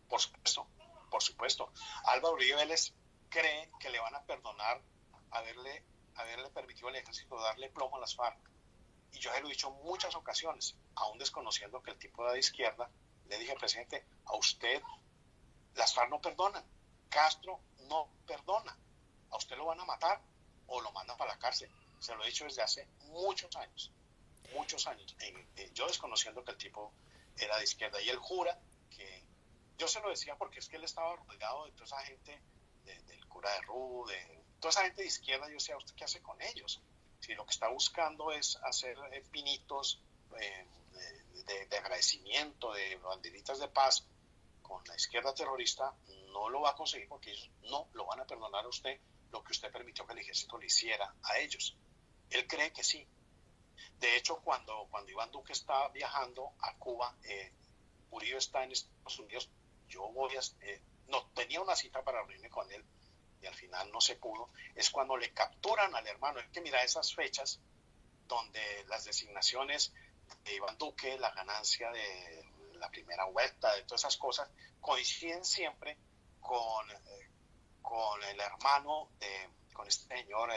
Por supuesto, por supuesto. Álvaro Uribe Vélez cree que le van a perdonar haberle permitido al ejército darle plomo a las FARC. Y yo se lo he dicho en muchas ocasiones, aún desconociendo que el tipo era de izquierda, le dije, presidente, a usted las FARC no perdonan, Castro no perdona, a usted lo van a matar o lo mandan para la cárcel. Se lo he dicho desde hace muchos años, yo desconociendo que el tipo era de izquierda, y él jura que, yo se lo decía porque es que él estaba rodeado de toda esa gente, del cura de Rú, de toda esa gente de izquierda. Yo decía, ¿usted qué hace con ellos? Si lo que está buscando es hacer pinitos de agradecimiento, de banderitas de paz con la izquierda terrorista, no lo va a conseguir porque ellos no lo van a perdonar a usted lo que usted permitió que el ejército le hiciera a ellos. Él cree que sí. De hecho, cuando Iván Duque está viajando a Cuba, Uribe está en Estados Unidos, yo voy a... no, tenía una cita para reunirme con él y al final no se pudo. Es cuando le capturan al hermano. Es que mira esas fechas donde las designaciones de Iván Duque, la ganancia de la primera vuelta, de todas esas cosas, coinciden siempre con, con el hermano con este señor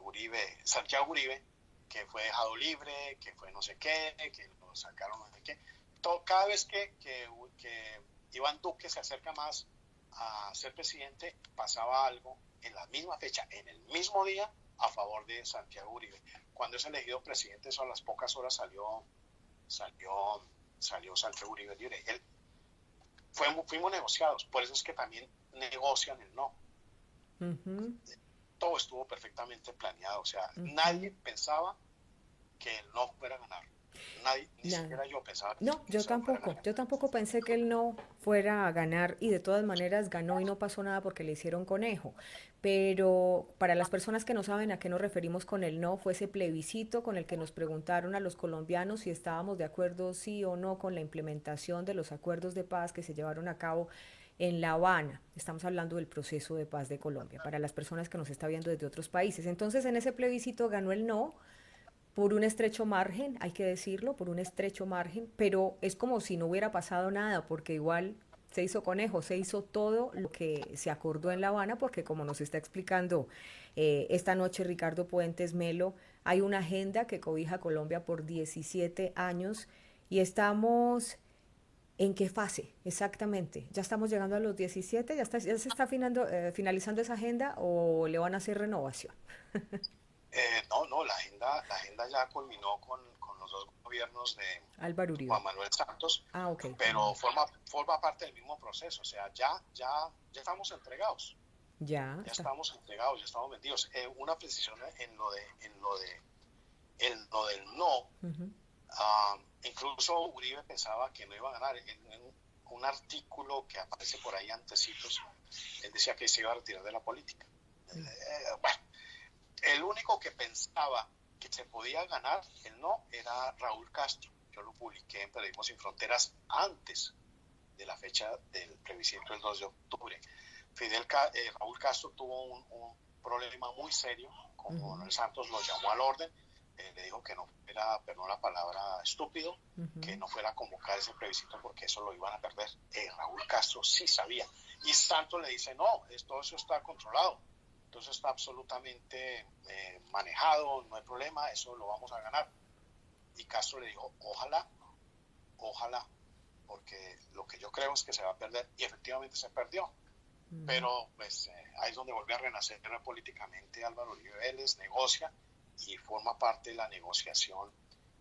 Uribe, Santiago Uribe, que fue dejado libre, que fue no sé qué, que lo sacaron no sé qué. Cada vez que Iván Duque se acerca más a ser presidente, pasaba algo en la misma fecha, en el mismo día, a favor de Santiago Uribe. Cuando es elegido presidente, eso a las pocas horas salió Santiago Uribe libre. Fuimos negociados, por eso es que también negocian el no. Ujú, Todo estuvo perfectamente planeado, o sea, nadie pensaba que el no fuera a ganar. Nadie, ni nada. siquiera yo pensaba que No, se fuera a ganar. yo tampoco pensé que él no fuera a ganar y de todas maneras ganó y no pasó nada porque le hicieron conejo. Pero para las personas que no saben a qué nos referimos con el no, fue ese plebiscito con el que nos preguntaron a los colombianos si estábamos de acuerdo sí o no con la implementación de los acuerdos de paz que se llevaron a cabo en La Habana. Estamos hablando del proceso de paz de Colombia, para las personas que nos está viendo desde otros países. Entonces en ese plebiscito ganó el no por un estrecho margen, hay que decirlo, por un estrecho margen, pero es como si no hubiera pasado nada, porque igual se hizo conejo, se hizo todo lo que se acordó en La Habana, porque como nos está explicando esta noche Ricardo Puentes Melo, hay una agenda que cobija a Colombia por 17 años y estamos... ¿En qué fase exactamente? ¿Ya estamos llegando a los 17? ¿Ya se está finalizando esa agenda o le van a hacer renovación? No, la agenda ya culminó con los dos gobiernos de Álvaro Uribe. Juan Manuel Santos, Ah, ok. pero forma parte del mismo proceso, o sea, ya estamos entregados, Ya ya está. estamos entregados, ya estamos vendidos. Una precisión en lo del no. Ujú. Incluso Uribe pensaba que no iba a ganar. En un artículo que aparece por ahí antecitos, él decía que se iba a retirar de la política. Bueno, el único que pensaba que se podía ganar el no era Raúl Castro. Yo lo publiqué en Periodismo Sin Fronteras antes de la fecha del plebiscito del 2 de octubre. Raúl Castro tuvo un problema muy serio con Ujú, Manuel Santos, lo llamó al orden, le dijo que no era, perdón la palabra, estúpido, que ujú. no fuera a convocar ese plebiscito porque eso lo iban a perder. Raúl Castro sí sabía. Y Santos le dice, no, todo eso está controlado, todo eso está absolutamente manejado, no hay problema, eso lo vamos a ganar. Y Castro le dijo, ojalá, porque lo que yo creo es que se va a perder, y efectivamente se perdió. Pero pues ahí es donde vuelve a renacer políticamente Álvaro Uribe Vélez, negocia y forma parte de la negociación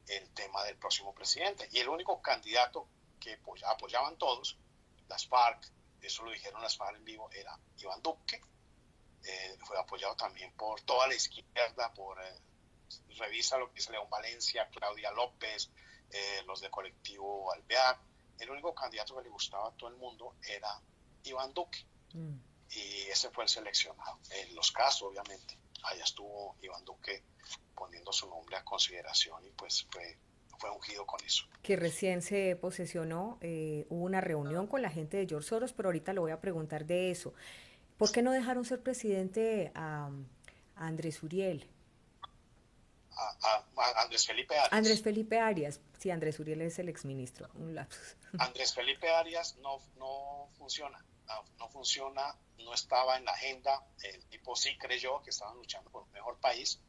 el tema del próximo presidente. Y el único candidato que apoyaban todos, las FARC, eso lo dijeron las FARC en vivo, era Iván Duque. Fue apoyado también por toda la izquierda, revisa lo que es León Valencia, Claudia López, los de Colectivo Alvear. El único candidato que le gustaba a todo el mundo era Iván Duque, Mm. y ese fue el seleccionado. En los casos, obviamente, allá estuvo Iván Duque poniendo su nombre a consideración y pues fue ungido con eso. Que recién se posesionó, hubo una reunión con la gente de George Soros, pero ahorita le voy a preguntar de eso. ¿Por qué no dejaron ser presidente a Andrés Uriel? A Andrés Felipe Andrés Arias. Felipe Arias. Sí, Andrés Uriel es el exministro. Un lapsus. Andrés Felipe Arias no funciona. No funciona, no estaba en la agenda. El tipo sí creyó que estaban luchando por un mejor país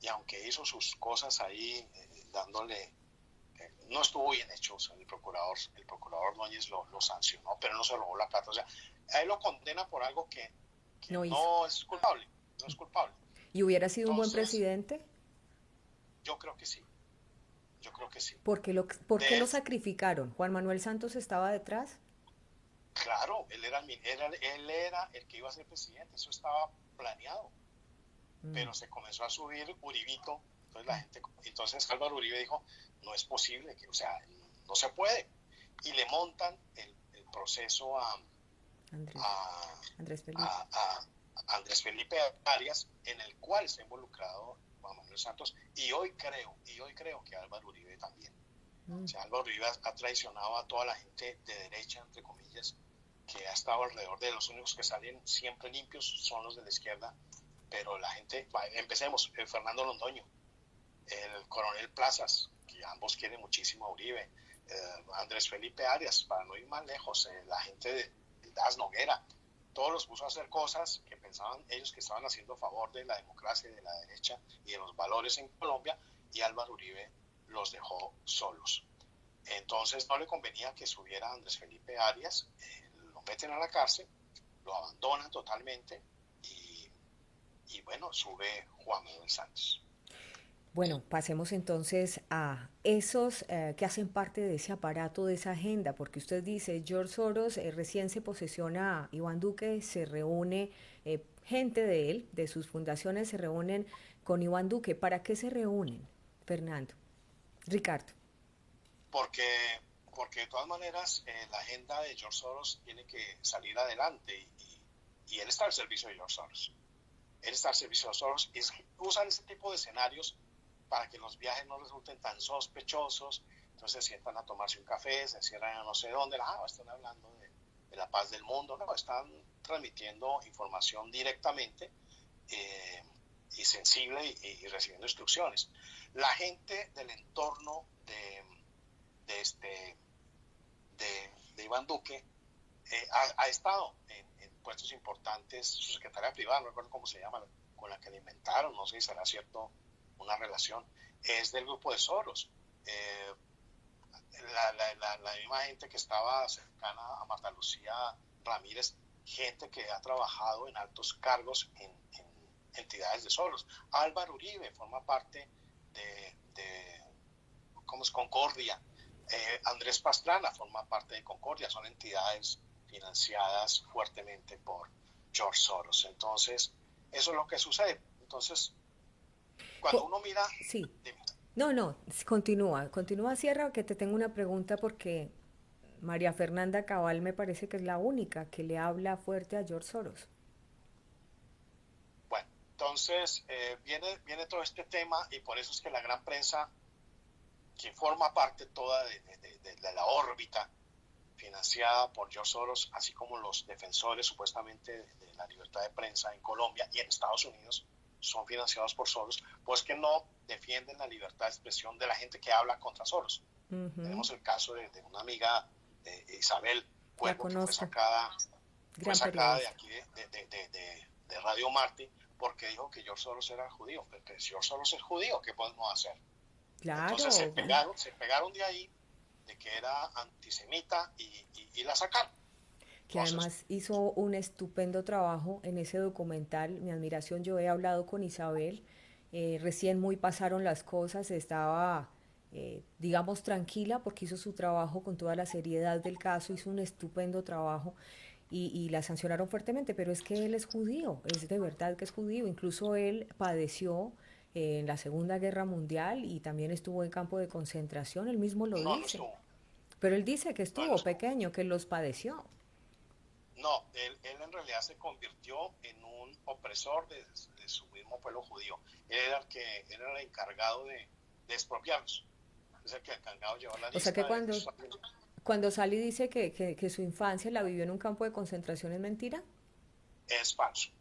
y aunque hizo sus cosas ahí dándole, no estuvo bien hecho. O sea, el procurador Núñez lo sancionó, pero no se robó la plata. O sea, a él lo condena por algo que No hizo. no es culpable, no es culpable. ¿Y hubiera sido un buen Entonces, presidente? yo creo que sí, yo creo que sí. ¿Por qué De lo él, sacrificaron? ¿Juan Manuel Santos estaba detrás? claro, él era el que iba a ser presidente, eso estaba planeado, Mm. pero se comenzó a subir Uribito, entonces Álvaro Uribe dijo, no es posible, o sea, no se puede, y le montan el proceso Andrés, a, Andrés Felipe. a Andrés Felipe Arias, en el cual está involucrado Juan Manuel Santos, y hoy creo que Álvaro Uribe también. O sea, Álvaro Uribe ha traicionado a toda la gente de derecha, entre comillas, que ha estado alrededor de los únicos que salen siempre limpios son los de la izquierda, pero la gente, empecemos, Fernando Londoño, el coronel Plazas, que ambos quieren muchísimo a Uribe, Andrés Felipe Arias, para no ir más lejos, la gente de Das Noguera, todos los puso a hacer cosas que pensaban ellos que estaban haciendo a favor de la democracia y de la derecha y de los valores en Colombia, y Álvaro Uribe los dejó solos. Entonces no le convenía que subiera Andrés Felipe Arias, lo meten a la cárcel, lo abandonan totalmente y bueno, sube Juan Manuel Santos. Bueno, pasemos entonces a esos que hacen parte de ese aparato, de esa agenda, porque usted dice, George Soros recién se posesiona a Iván Duque, se reúne, gente de él, de sus fundaciones, se reúnen con Iván Duque. ¿Para qué se reúnen, Fernando? Ricardo. Porque, porque de todas maneras la agenda de George Soros tiene que salir adelante y él está al servicio de George Soros. Él está al servicio de Soros y usan ese tipo de escenarios para que los viajes no resulten tan sospechosos. Entonces se sientan a tomarse un café, se cierran a no sé dónde, están hablando de la paz del mundo, no, están transmitiendo información directamente y sensible y recibiendo instrucciones. La gente del entorno de, de Iván Duque ha estado en puestos importantes, su secretaria privada, no recuerdo cómo se llama, con la que le inventaron, no sé si será cierto, una relación, es del grupo de Soros. La misma gente que estaba cercana a Marta Lucía Ramírez, gente que ha trabajado en altos cargos en entidades de Soros. Álvaro Uribe forma parte de ¿cómo es? Concordia. Andrés Pastrana forma parte de Concordia, son entidades financiadas fuertemente por George Soros. Entonces, eso es lo que sucede. Entonces, cuando uno mira... Sí. Dime. No, no, continúa, continúa, cierra, que te tengo una pregunta porque María Fernanda Cabal me parece que es la única que le habla fuerte a George Soros. Bueno, entonces viene todo este tema y por eso es que la gran prensa, que forma parte toda de la órbita financiada por George Soros, así como los defensores supuestamente de la libertad de prensa en Colombia y en Estados Unidos, son financiados por Soros, pues que no defienden la libertad de expresión de la gente que habla contra Soros. Tenemos el caso de una amiga, Isabel La Cuervo, que conozco, fue gran sacada de periodista. aquí de Radio Martí porque dijo que George Soros era judío. Pero que si George Soros es judío, ¿qué podemos hacer? Entonces Claro, se pegaron de ahí, de que era antisemita y la sacaron. que Entonces, además hizo un estupendo trabajo en ese documental. Mi admiración, yo he hablado con Isabel, recién muy pasaron las cosas, estaba, digamos, tranquila porque hizo su trabajo con toda la seriedad del caso, hizo un estupendo trabajo y la sancionaron fuertemente, pero es que él es judío, es de verdad que es judío, incluso él padeció en la Segunda Guerra Mundial y también estuvo en campo de concentración, él mismo lo no dice, estuvo. pero él dice que No, él no estuvo estuvo. pequeño, que los padeció. No, él en realidad se convirtió en un opresor de su mismo pueblo judío. Él era el encargado de expropiarlos. Es el que encargado de llevar la O sea que lista de esos. cuando Sally dice que su infancia la vivió en un campo de concentración es mentira. Es falso,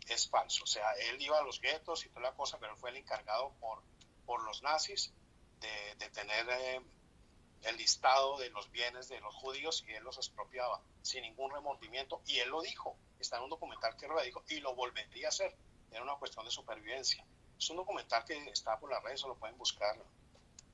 es falso. O sea, él iba a los guetos y toda la cosa, pero él fue el encargado por los nazis de tener el listado de los bienes de los judíos y él los expropiaba sin ningún remordimiento. Y él lo dijo, está en un documental que lo dijo y lo volvería a hacer. Era una cuestión de supervivencia. Es un documental que está por las redes, lo pueden buscar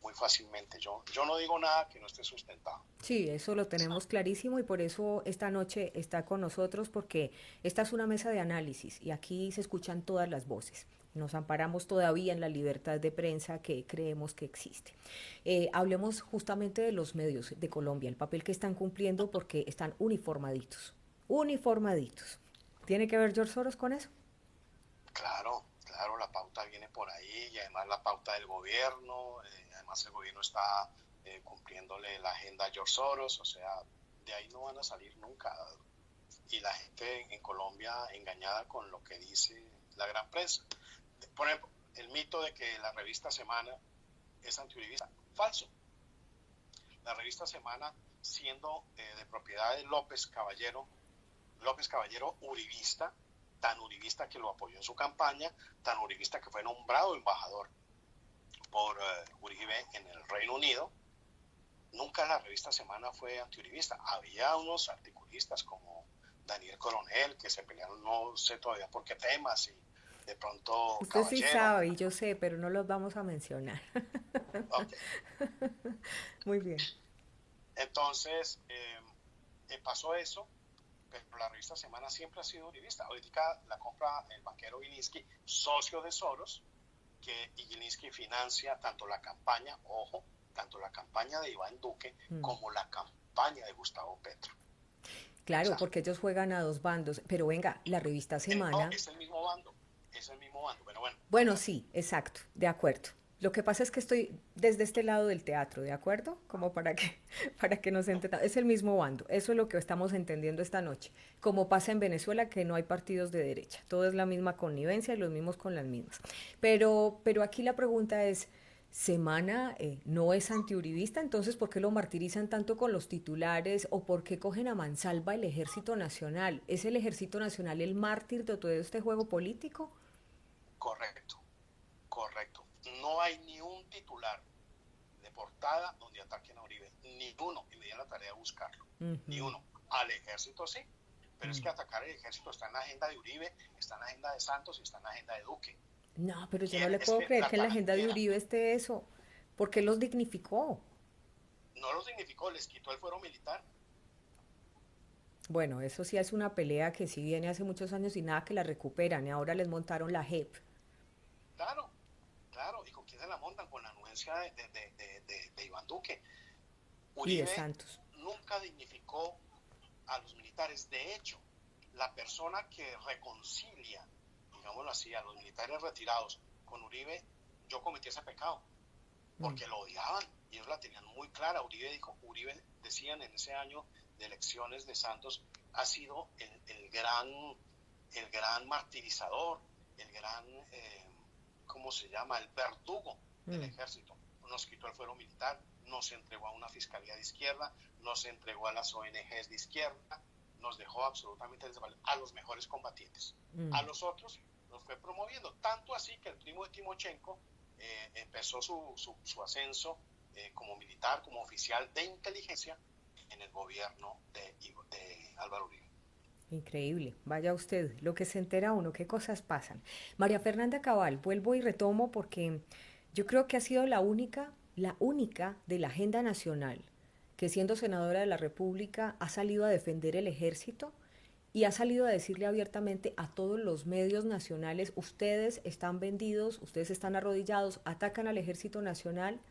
muy fácilmente. Yo no digo nada que no esté sustentado. Sí, eso lo tenemos clarísimo y por eso esta noche está con nosotros porque esta es una mesa de análisis y aquí se escuchan todas las voces. Nos amparamos todavía en la libertad de prensa que creemos que existe. Hablemos justamente de los medios de Colombia, el papel que están cumpliendo porque están uniformaditos. Uniformaditos. ¿Tiene que ver George Soros con eso? Claro, claro, la pauta viene por ahí y además la pauta del gobierno, además el gobierno está cumpliéndole la agenda a George Soros, o sea, de ahí no van a salir nunca. Y la gente en Colombia engañada con lo que dice la gran prensa. Por ejemplo, el mito de que la revista Semana es antiuribista, falso. La revista Semana, siendo de propiedad de López Caballero uribista, tan uribista que lo apoyó en su campaña, tan uribista que fue nombrado embajador por Uribe en el Reino Unido. Nunca la revista Semana fue antiuribista. Había unos articulistas como Daniel Coronel que se pelearon no sé todavía por qué temas, y de pronto Usted sí Caballero. sabe y yo sé, pero no los vamos a mencionar. Okay. Muy bien. Entonces pasó eso, pero la revista Semana siempre ha sido uribista. Ahorita la compra el banquero Gilinski, socio de Soros, y Gilinski financia tanto la campaña, ojo, tanto la campaña de Iván Duque como la campaña de Gustavo Petro. O Claro, sea, porque ellos juegan a dos bandos. Pero venga, la revista no, Semana. es el mismo bando, pero bueno, Bueno, sí, exacto, de acuerdo. Lo que pasa es que estoy desde este lado del teatro, ¿de acuerdo? Como para que, para que nos entendamos. Es el mismo bando, eso es lo que estamos entendiendo esta noche. Como pasa en Venezuela, que no hay partidos de derecha, todo es la misma connivencia y los mismos con las mismas. Pero aquí la pregunta es, ¿Semana no es antiuribista? Entonces, ¿por qué lo martirizan tanto con los titulares o por qué cogen a mansalva el Ejército Nacional? ¿Es el Ejército Nacional el mártir de todo este juego político? correcto, correcto. No hay ni un titular de portada donde ataquen a Uribe, ni uno, y me dio la tarea de buscarlo, ni uno. Al ejército sí, pero es que atacar el ejército está en la agenda de Uribe, está en la agenda de Santos y está en la agenda de Duque. No, pero yo no le Es puedo que creer la que en la agenda de tarantera Uribe esté eso. ¿Por qué los dignificó? no lo significó, les quitó el fuero militar. Bueno, eso sí es una pelea que sí viene hace muchos años y nada que la recuperan. Y ahora les montaron la JEP. Claro, claro, ¿y con quién se la montan? Con la anuencia de Iván Duque. Y de Uribe Santos. nunca dignificó a los militares. De hecho, la persona que reconcilia, digámoslo así, a los militares retirados con Uribe, yo cometí ese pecado, porque lo odiaban y ellos la tenían muy clara. Uribe decían en ese año de elecciones de Santos, ha sido el gran martirizador, el gran, ¿cómo se llama?, el verdugo del ejército. Nos quitó el fuero militar, nos entregó a una fiscalía de izquierda, nos entregó a las ONGs de izquierda, nos dejó absolutamente a los mejores combatientes. A los otros los fue promoviendo, tanto así que el primo de Timochenko empezó su ascenso como militar, como oficial de inteligencia en el gobierno de Álvaro Uribe. Increíble, vaya usted, lo que se entera uno, qué cosas pasan. María Fernanda Cabal, vuelvo y retomo porque yo creo que ha sido la única de la agenda nacional que siendo senadora de la República ha salido a defender el ejército y ha salido a decirle abiertamente a todos los medios nacionales, ustedes están vendidos, ustedes están arrodillados, atacan al ejército nacional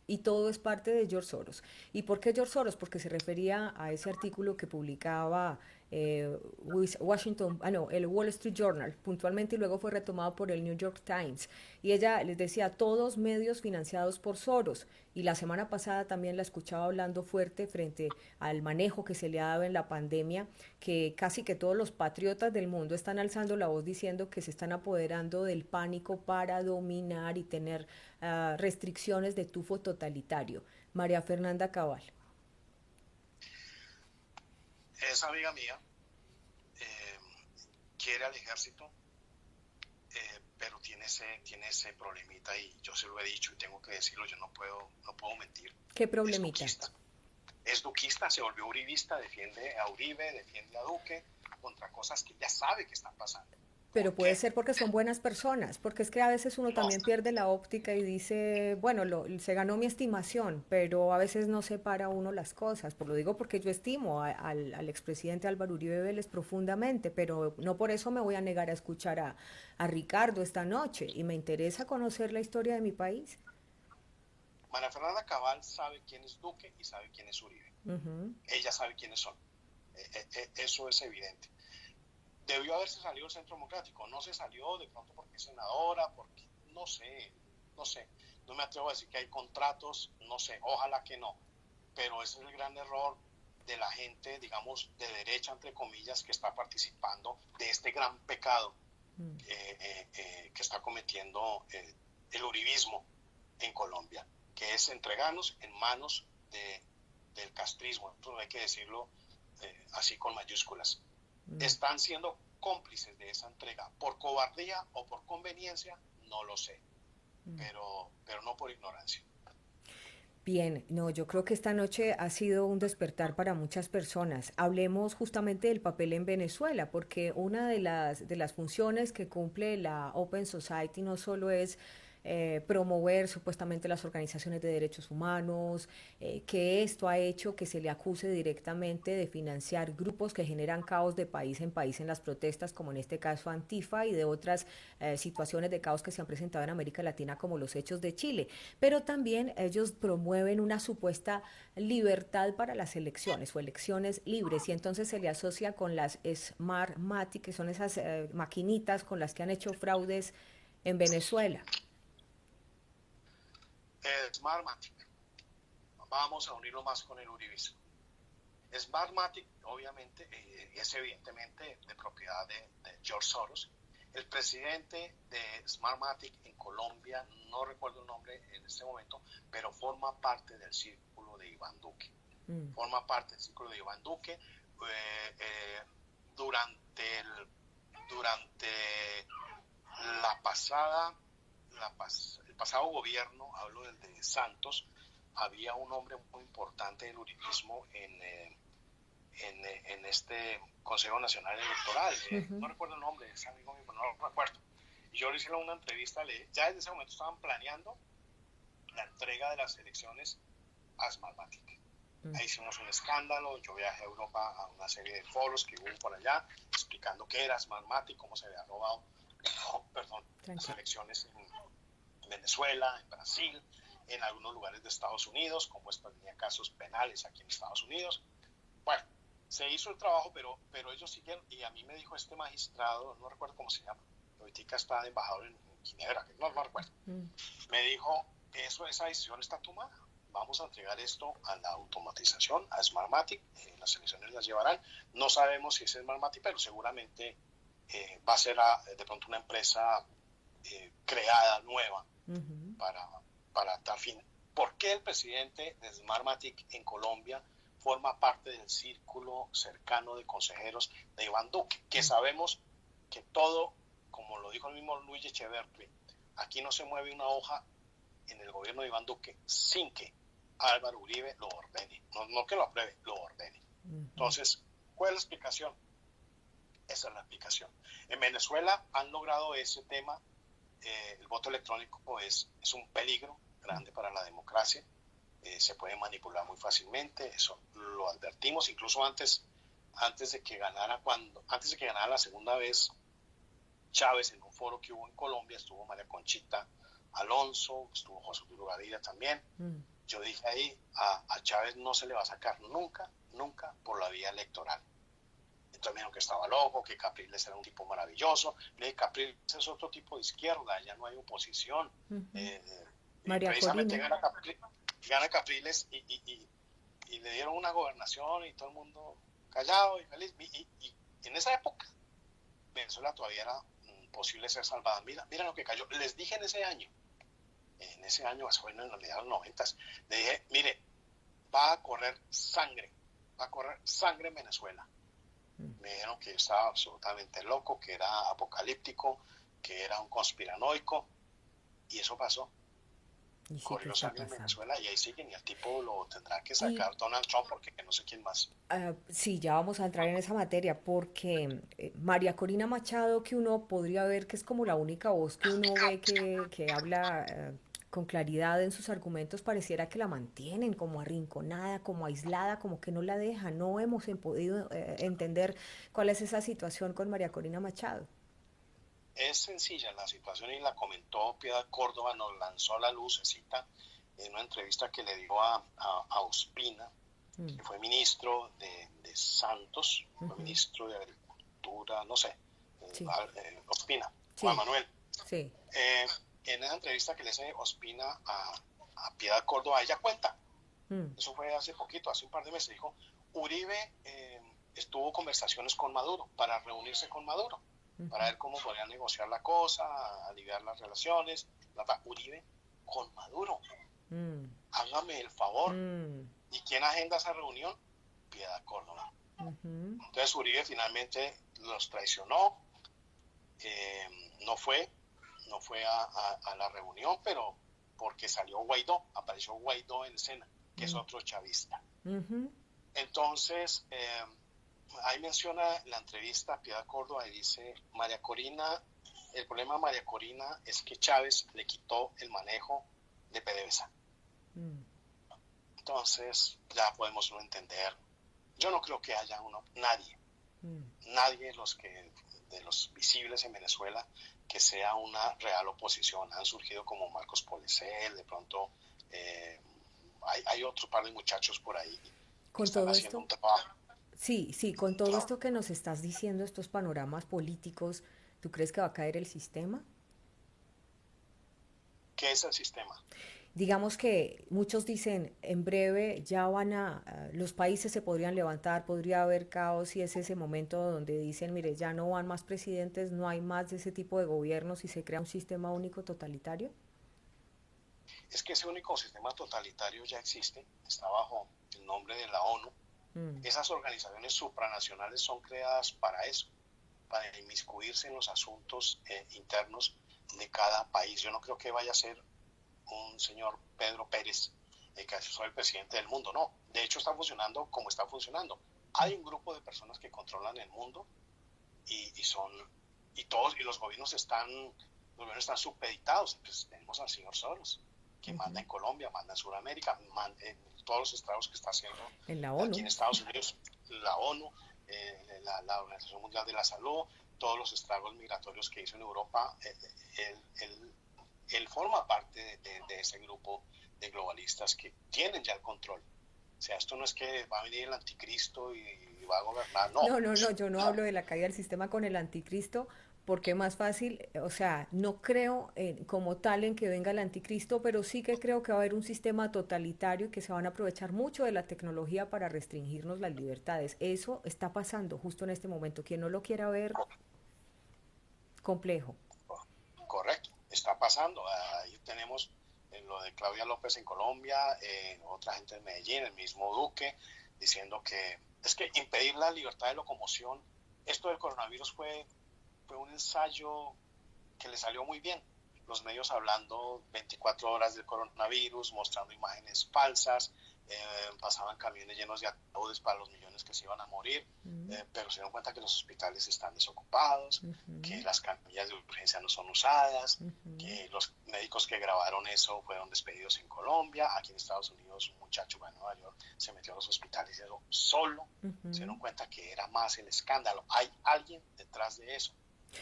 y todo es parte de George Soros. ¿Y por qué George Soros? Porque se refería a ese artículo que publicaba el Wall Street Journal puntualmente y luego fue retomado por el New York Times. Y ella les decía, todos medios financiados por Soros. Y la semana pasada también la escuchaba hablando fuerte frente al manejo que se le ha dado en la pandemia, que casi que todos los patriotas del mundo están alzando la voz diciendo que se están apoderando del pánico para dominar y tener restricciones de tufo totalitario. María Fernanda Cabal. Es amiga mía, quiere al ejército, pero tiene ese problemita y yo se lo he dicho y tengo que decirlo, yo no puedo mentir. ¿Qué problemita? Es duquista, se volvió uribista, defiende a Uribe, defiende a Duque contra cosas que ya sabe que están pasando. Pero puede ser porque son buenas personas, porque es que a veces uno también pierde la óptica y dice, bueno, se ganó mi estimación, pero a veces no separa uno las cosas. Por lo digo porque yo estimo al expresidente Álvaro Uribe Vélez profundamente, pero no por eso me voy a negar a escuchar a Ricardo esta noche y me interesa conocer la historia de mi país. María Fernanda Cabal sabe quién es Duque y sabe quién es Uribe. Ella sabe quiénes son. Eso es evidente. Debió haberse salido el Centro Democrático, no se salió de pronto porque es senadora, porque no sé, no me atrevo a decir que hay contratos, no sé, ojalá que no, pero ese es el gran error de la gente, digamos, de derecha, entre comillas, que está participando de este gran pecado que está cometiendo el uribismo en Colombia, que es entregarnos en manos del castrismo, eso hay que decirlo así con mayúsculas, Mm. están siendo cómplices de esa entrega, por cobardía o por conveniencia, no lo sé, pero no por ignorancia. Bien, no, yo creo que esta noche ha sido un despertar para muchas personas. Hablemos justamente del papel en Venezuela, porque una de las funciones que cumple la Open Society no solo es promover supuestamente las organizaciones de derechos humanos, que esto ha hecho que se le acuse directamente de financiar grupos que generan caos de país en las protestas, como en este caso Antifa, y de otras situaciones de caos que se han presentado en América Latina, como los hechos de Chile. Pero también ellos promueven una supuesta libertad para las elecciones o elecciones libres, y entonces se le asocia con las Smartmatic, que son esas maquinitas con las que han hecho fraudes en Venezuela. Smartmatic, vamos a unirlo más con el uribismo. Smartmatic, obviamente, es evidentemente de propiedad de George Soros. El presidente de Smartmatic en Colombia, no recuerdo el nombre en este momento, pero forma parte del círculo de Iván Duque. Mm. Forma parte del círculo de Iván Duque. Durante, durante la pasada, el pasado gobierno, hablo del de Santos, había un hombre muy importante del uribismo en este Consejo Nacional Electoral. No recuerdo el nombre, es amigo mío, no lo recuerdo. Y yo le hice una entrevista, ya desde ese momento estaban planeando la entrega de las elecciones a Smartmatic. Ahí hicimos un escándalo, yo viajé a Europa a una serie de foros que hubo por allá, explicando qué era Smartmatic, cómo se había robado las elecciones en Venezuela, en Brasil, en algunos lugares de Estados Unidos, como esto tenía casos penales aquí en Estados Unidos. Bueno, se hizo el trabajo, pero ellos siguieron, y a mí me dijo este magistrado, no recuerdo cómo se llama, ahorita está de embajador en Ginebra, no recuerdo, me dijo, esa decisión está tomada, vamos a entregar esto a la automatización, a Smartmatic, las elecciones las llevarán, no sabemos si es Smartmatic, pero seguramente va a ser de pronto una empresa creada nueva para tal fin. ¿Por qué el presidente de Smartmatic en Colombia forma parte del círculo cercano de consejeros de Iván Duque? Que sabemos que todo, como lo dijo el mismo Luis Echeverri, aquí no se mueve una hoja en el gobierno de Iván Duque sin que Álvaro Uribe lo ordene. No que lo apruebe, lo ordene. Entonces, ¿cuál es la explicación? Esa es la explicación. En Venezuela han logrado ese tema. El voto electrónico es un peligro grande para la democracia. Se puede manipular muy fácilmente, eso lo advertimos, incluso antes de que ganara la segunda vez Chávez, en un foro que hubo en Colombia, estuvo María Conchita Alonso, estuvo José Arturo Gaviria también. Yo dije ahí, a Chávez no se le va a sacar nunca por la vía electoral. Entonces me dijeron que estaba loco, que Capriles era un tipo maravilloso. Le dije, Capriles es otro tipo de izquierda, ya no hay oposición. María Precisamente Corina. gana Capriles y le dieron una gobernación y todo el mundo callado y feliz. Y en esa época Venezuela todavía era posible ser salvada. Mira lo que cayó. Les dije en ese año, eso fue en los mediados de los 90, le dije, mire, va a correr sangre en Venezuela. Me dijeron que yo estaba absolutamente loco, que era apocalíptico, que era un conspiranoico, y eso pasó. Y sí que Corrió está sangre en pasando. Venezuela y ahí siguen, y el tipo lo tendrá que Y sacar Donald Trump, porque no sé quién más. sí, ya vamos a entrar en esa materia, porque María Corina Machado, que uno podría ver que es como la única voz que uno ve que habla con claridad en sus argumentos, pareciera que la mantienen como arrinconada, como aislada, como que no la dejan. No hemos podido entender cuál es esa situación con María Corina Machado. Es sencilla la situación y la comentó Piedad Córdoba, nos lanzó a la lucecita en una entrevista que le dio a Ospina, que fue ministro de Santos, fue ministro de Agricultura, no sé, Sí, Ospina, Juan sí, Manuel. sí. Eh, en esa entrevista que le hace Ospina a Piedad Córdoba, ella cuenta, eso fue hace poquito, hace un par de meses, dijo, Uribe estuvo conversaciones con Maduro, para reunirse con Maduro, para ver cómo podrían negociar la cosa, aliviar las relaciones. Uribe con Maduro. hágame el favor. Mm, ¿Y quién agenda esa reunión? Piedad Córdoba. ujú, Entonces Uribe finalmente los traicionó, no fue, no fue a la reunión, pero porque salió Guaidó, apareció Guaidó en escena, que es mm, otro chavista. ujú, Entonces, ahí menciona la entrevista a Piedad Córdoba y dice, María Corina, el problema de María Corina es que Chávez le quitó el manejo de PDVSA. mm, Entonces, ya podemos no entender. Yo no creo que haya mm. nadie de los visibles en Venezuela que sea una real oposición. Han surgido como Marcos Polecel, de pronto hay otro par de muchachos por ahí que Con están todo haciendo esto, un trabajo. sí, sí, con todo esto que nos estás diciendo, estos panoramas políticos, ¿tú crees que va a caer el sistema? ¿Qué es el sistema? Digamos que muchos dicen, en breve ya los países se podrían levantar, podría haber caos y es ese momento donde dicen, mire, ya no van más presidentes, no hay más de ese tipo de gobiernos y se crea un sistema único totalitario. Es que ese único sistema totalitario ya existe, está bajo el nombre de la ONU. Mm, Esas organizaciones supranacionales son creadas para eso, para inmiscuirse en los asuntos internos de cada país. Yo no creo que vaya a ser un señor Pedro Pérez que soy el presidente del mundo, no. De hecho está funcionando como está funcionando. Hay un grupo de personas que controlan el mundo y son y todos y los gobiernos están supeditados. Pues tenemos al señor Soros que manda ujú. en Colombia, manda en Sudamérica, manda en todos los estragos que está haciendo En la aquí en ONU. Estados Unidos, la ONU, la Organización Mundial de la Salud, todos los estragos migratorios que hizo en Europa. Él forma parte de ese grupo de globalistas que tienen ya el control. O sea, esto no es que va a venir el anticristo y va a gobernar, no. No, no, no, yo no hablo de la caída del sistema con el anticristo, porque es más fácil, o sea, no creo como tal en que venga el anticristo, pero sí que creo que va a haber un sistema totalitario y que se van a aprovechar mucho de la tecnología para restringirnos las libertades. Eso está pasando justo en este momento. Quien no lo quiera ver, complejo. Correcto, está pasando. Ahí tenemos lo de Claudia López en Colombia, otra gente en Medellín, el mismo Duque, diciendo que es que impedir la libertad de locomoción, esto del coronavirus fue un ensayo que le salió muy bien. Los medios hablando 24 horas del coronavirus, mostrando imágenes falsas, pasaban camiones llenos de ataúdes para los millones que se iban a morir, Mm, pero se dieron cuenta que los hospitales están desocupados, que ujú, las camillas de urgencia no son usadas, ujú. que los médicos que grabaron eso fueron despedidos en Colombia. Aquí en Estados Unidos un muchacho en Nueva York se metió a los hospitales y eso solo. Se Ujú, dieron cuenta que era más el escándalo. Hay alguien detrás de eso.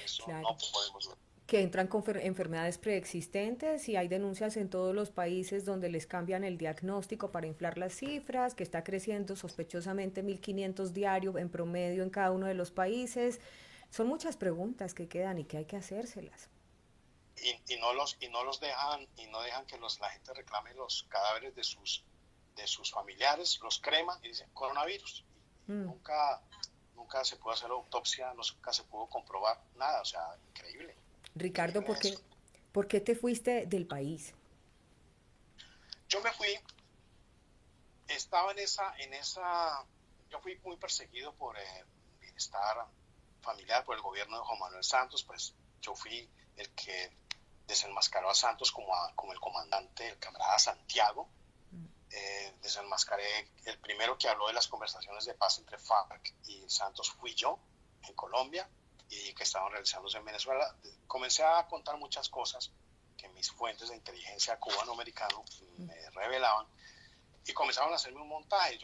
Eso claro. no podemos ver. Que entran con enfermedades preexistentes y hay denuncias en todos los países donde les cambian el diagnóstico para inflar las cifras, que está creciendo sospechosamente 1.500 diarios en promedio en cada uno de los países. Son muchas preguntas que quedan y que hay que hacérselas. Y no dejan que la gente reclame los cadáveres de sus familiares, los creman y dicen coronavirus. Y Mm. nunca se pudo hacer autopsia, nunca se pudo comprobar nada. O sea, increíble, Ricardo, increíble eso. por qué te fuiste del país? Yo me fui, estaba yo fui muy perseguido por bienestar familiar, por el gobierno de Juan Manuel Santos. Pues yo fui el que desenmascaró a Santos como el comandante, el camarada Santiago. Desenmascaré, el primero que habló de las conversaciones de paz entre FARC y Santos fui yo en Colombia y que estaban realizándose en Venezuela. Comencé a contar muchas cosas que mis fuentes de inteligencia cubano-americano me revelaban y comenzaron a hacerme un montaje.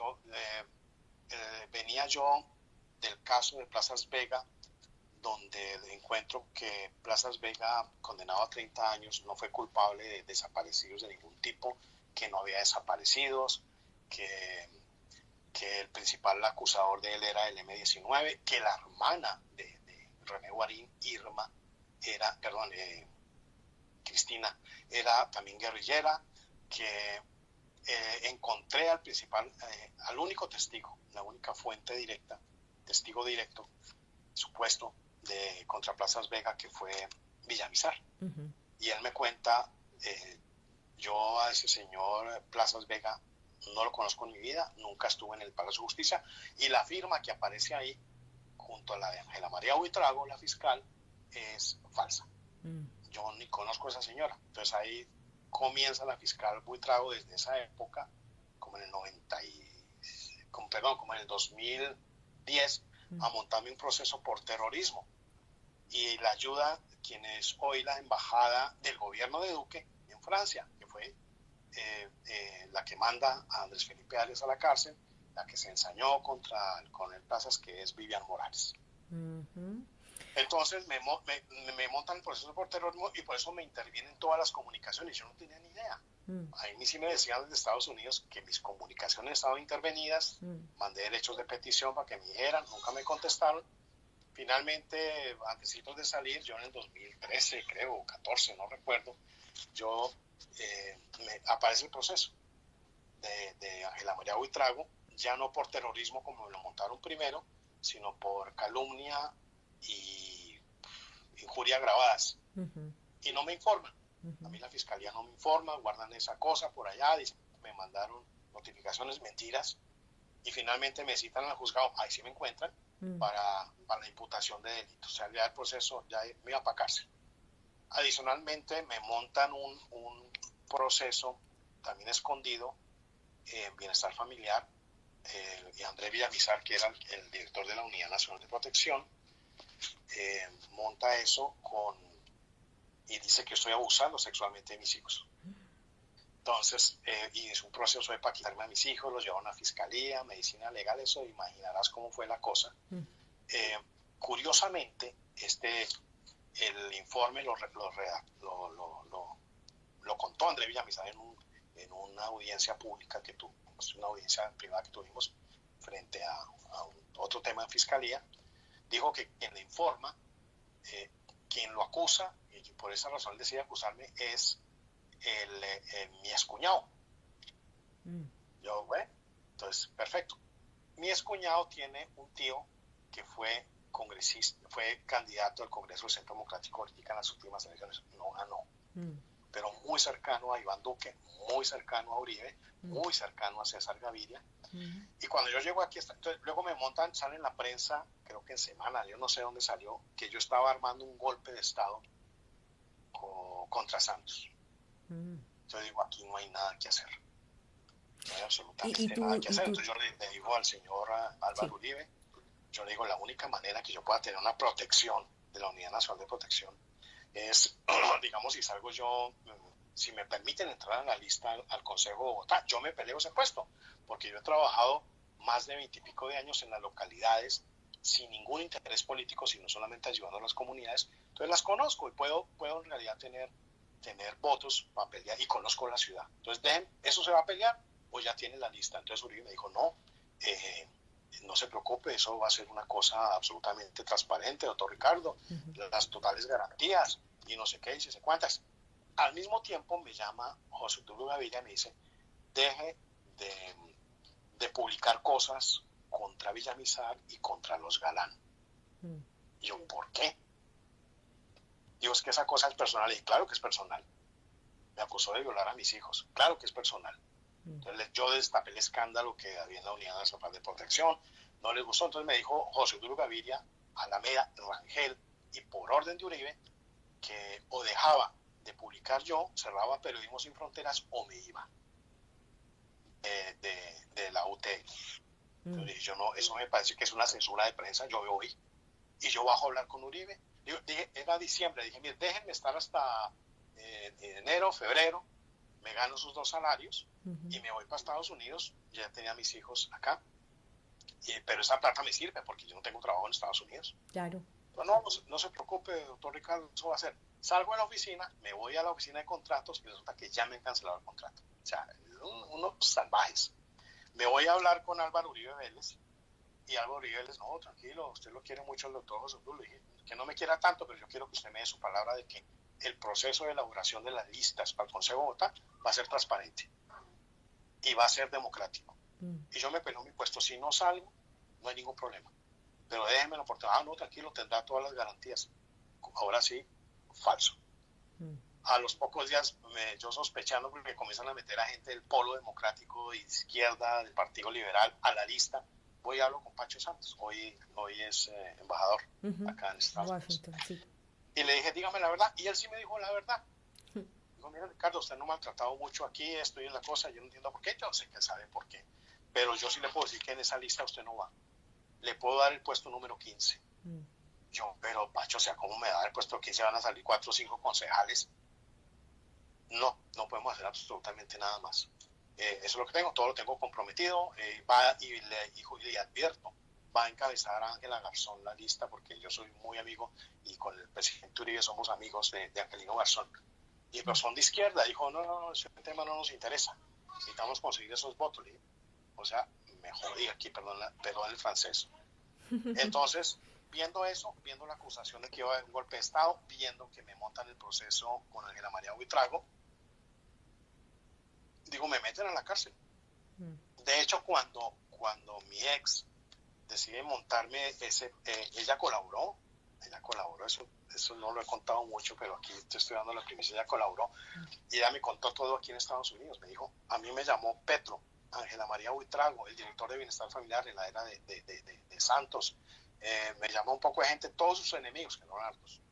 Venía yo del caso de Plazas Vega, donde encuentro que Plazas Vega, condenado a 30 años, no fue culpable de desaparecidos de ningún tipo, que no había desaparecidos, que, que el principal acusador de él era el M-19, que la hermana de René Guarín, Cristina, era también guerrillera, que encontré al único testigo, la única fuente directa, testigo directo, supuesto, contra Plazas Vega, que fue Villamizar. Ujú. Y él me cuenta Yo a ese señor Plazas Vega no lo conozco en mi vida, nunca estuve en el Palacio de Justicia, y la firma que aparece ahí, junto a la de Ángela María Buitrago, la fiscal, es falsa. Mm. Yo ni conozco a esa señora. Entonces ahí comienza la fiscal Buitrago desde esa época, como en el 90 como en el 2010, a montarme un proceso por terrorismo. Y la ayuda quien es hoy la embajada del gobierno de Duque en Francia, que fue la que manda a Andrés Felipe Arias a la cárcel, la que se ensañó contra el coronel Plazas, que es Vivian Morales. Ujú. Entonces me montan el proceso por terrorismo y por eso me intervienen todas las comunicaciones. Yo no tenía ni idea. Mm. A mí sí me decían desde Estados Unidos que mis comunicaciones estaban intervenidas. Mandé derechos de petición para que me dijeran, nunca me contestaron. Finalmente, antes de salir, yo en el 2013, creo, o 14, no recuerdo, yo me aparece el proceso de Ángela María Buitrago, ya no por terrorismo como me lo montaron primero, sino por calumnia y injuria grabadas. Ujú. Y no me informan. A Ujú. mí la fiscalía no me informa, guardan esa cosa por allá, me mandaron notificaciones mentiras y finalmente me citan al juzgado, ahí sí me encuentran, Mm. para la imputación de delitos. O sea, ya el proceso ya me iba para cárcel. Adicionalmente me montan un proceso también escondido en bienestar familiar, y André Villamizar, que era el director de la Unidad Nacional de Protección, monta eso y dice que estoy abusando sexualmente de mis hijos. Entonces, y es un proceso de para quitarme a mis hijos, los llevaron a fiscalía, medicina legal, eso imaginarás cómo fue la cosa. Mm. Curiosamente, el informe lo contó André Villamizar en una audiencia pública que tuvimos, una audiencia privada que tuvimos frente a otro tema de fiscalía. Dijo que quien le informa, quien lo acusa, y por esa razón él decide acusarme, es mi excuñado. Mm. Yo, bueno, entonces, perfecto. Mi excuñado tiene un tío que fue congresista, fue candidato al Congreso del Centro Democrático ahorita en las últimas elecciones, no ganó, Mm. pero muy cercano a Iván Duque, muy cercano a Uribe, Mm. muy cercano a César Gaviria. Mm. Y cuando yo llego aquí, entonces, luego me montan, sale en la prensa, creo que en Semana, yo no sé dónde salió, que yo estaba armando un golpe de Estado contra Santos. Mm. Yo digo, aquí no hay nada que hacer, no hay Y absolutamente nada tú, que y hacer. tú, Entonces yo le digo al señor Álvaro sí. Uribe, yo le digo, la única manera que yo pueda tener una protección de la Unidad Nacional de Protección es, digamos, si salgo yo, si me permiten entrar a la lista al Consejo de Bogotá, yo me peleo ese puesto, porque yo he trabajado más de 20 y pico de años en las localidades sin ningún interés político, sino solamente ayudando a las comunidades. Entonces las conozco y puedo en realidad tener votos para pelear y conozco la ciudad. Entonces, ¿eso se va a pelear o ya tiene la lista? Entonces Uribe me dijo, no, no se preocupe, eso va a ser una cosa absolutamente transparente, doctor Ricardo, Ujú. las totales garantías y no sé qué, y no sé cuántas. Al mismo tiempo me llama José Tulio Gaviria y me dice, deje de publicar cosas contra Villamizar y contra los Galán. Mm. Y yo, ¿por qué? Digo, es que esa cosa es personal. Y claro que es personal. Me acusó de violar a mis hijos. Claro que es personal. Mm. Entonces yo destapé el escándalo que había en la Unidad Nacional de Protección. No les gustó. Entonces me dijo José Duro Gaviria, Alameda, Rangel y por orden de Uribe que o dejaba de publicar yo, cerraba Periodismo Sin Fronteras o me iba de la UTL. Entonces Mm. dije, yo no, eso me parece que es una censura de prensa, yo voy. Y yo bajo a hablar con Uribe. Dije, era diciembre, dije, mire, déjenme estar hasta enero, febrero, me gano sus 2 salarios Ujú. y me voy para Estados Unidos. Ya tenía mis hijos acá, pero esa plata me sirve porque yo no tengo trabajo en Estados Unidos. Claro. Pero no se preocupe, doctor Ricardo, eso va a ser. Salgo de la oficina, me voy a la oficina de contratos y resulta que ya me han cancelado el contrato. O sea, unos salvajes. Me voy a hablar con Álvaro Uribe Vélez y Álvaro Uribe Vélez, no, tranquilo, usted lo quiere mucho el doctor José Luis. Le dije, que no me quiera tanto, pero yo quiero que usted me dé su palabra de que el proceso de elaboración de las listas para el Consejo de Bogotá va a ser transparente y va a ser democrático. Mm. Y yo me peleo mi puesto. Si no salgo, no hay ningún problema. Pero déjenmelo por no, tranquilo, tendrá todas las garantías. Ahora sí, falso. Mm. A los pocos días, yo sospechando porque comienzan a meter a gente del Polo Democrático de izquierda, del Partido Liberal, a la lista, voy y hablo con Pacho Santos, hoy es embajador acá en Estados Unidos. Washington, sí. Y le dije, dígame la verdad, y él sí me dijo la verdad. Dijo, mira Ricardo, usted no me ha tratado mucho aquí, estoy en la cosa, yo no entiendo por qué, yo sé que él sabe por qué, pero yo sí le puedo decir que en esa lista usted no va. Le puedo dar el puesto número 15. Yo, pero Pacho, o sea, ¿cómo me da el puesto 15? Van a salir 4 o 5 concejales. No podemos hacer absolutamente nada más. Eso es lo que tengo, todo lo tengo comprometido. Va y le advierto, va a encabezar a Ángela Garzón la lista, porque yo soy muy amigo y con el presidente Uribe somos amigos de Angelino Garzón. Y Garzón de izquierda dijo, no, ese tema no nos interesa, necesitamos conseguir esos votos. O sea, me jodí aquí, perdón el francés. Entonces, viendo eso, viendo la acusación de que iba a haber un golpe de Estado, viendo que me montan el proceso con Ángela María Buitrago, digo, me meten a la cárcel. De hecho, cuando mi ex decide montarme ella colaboró, eso no lo he contado mucho, pero aquí te estoy dando la primicia, ella colaboró, y ella me contó todo aquí en Estados Unidos. Me dijo, a mí me llamó Petro, Ángela María Buitrago, el director de Bienestar Familiar en la era de Santos, me llamó un poco de gente, todos sus enemigos, que no eran hartos,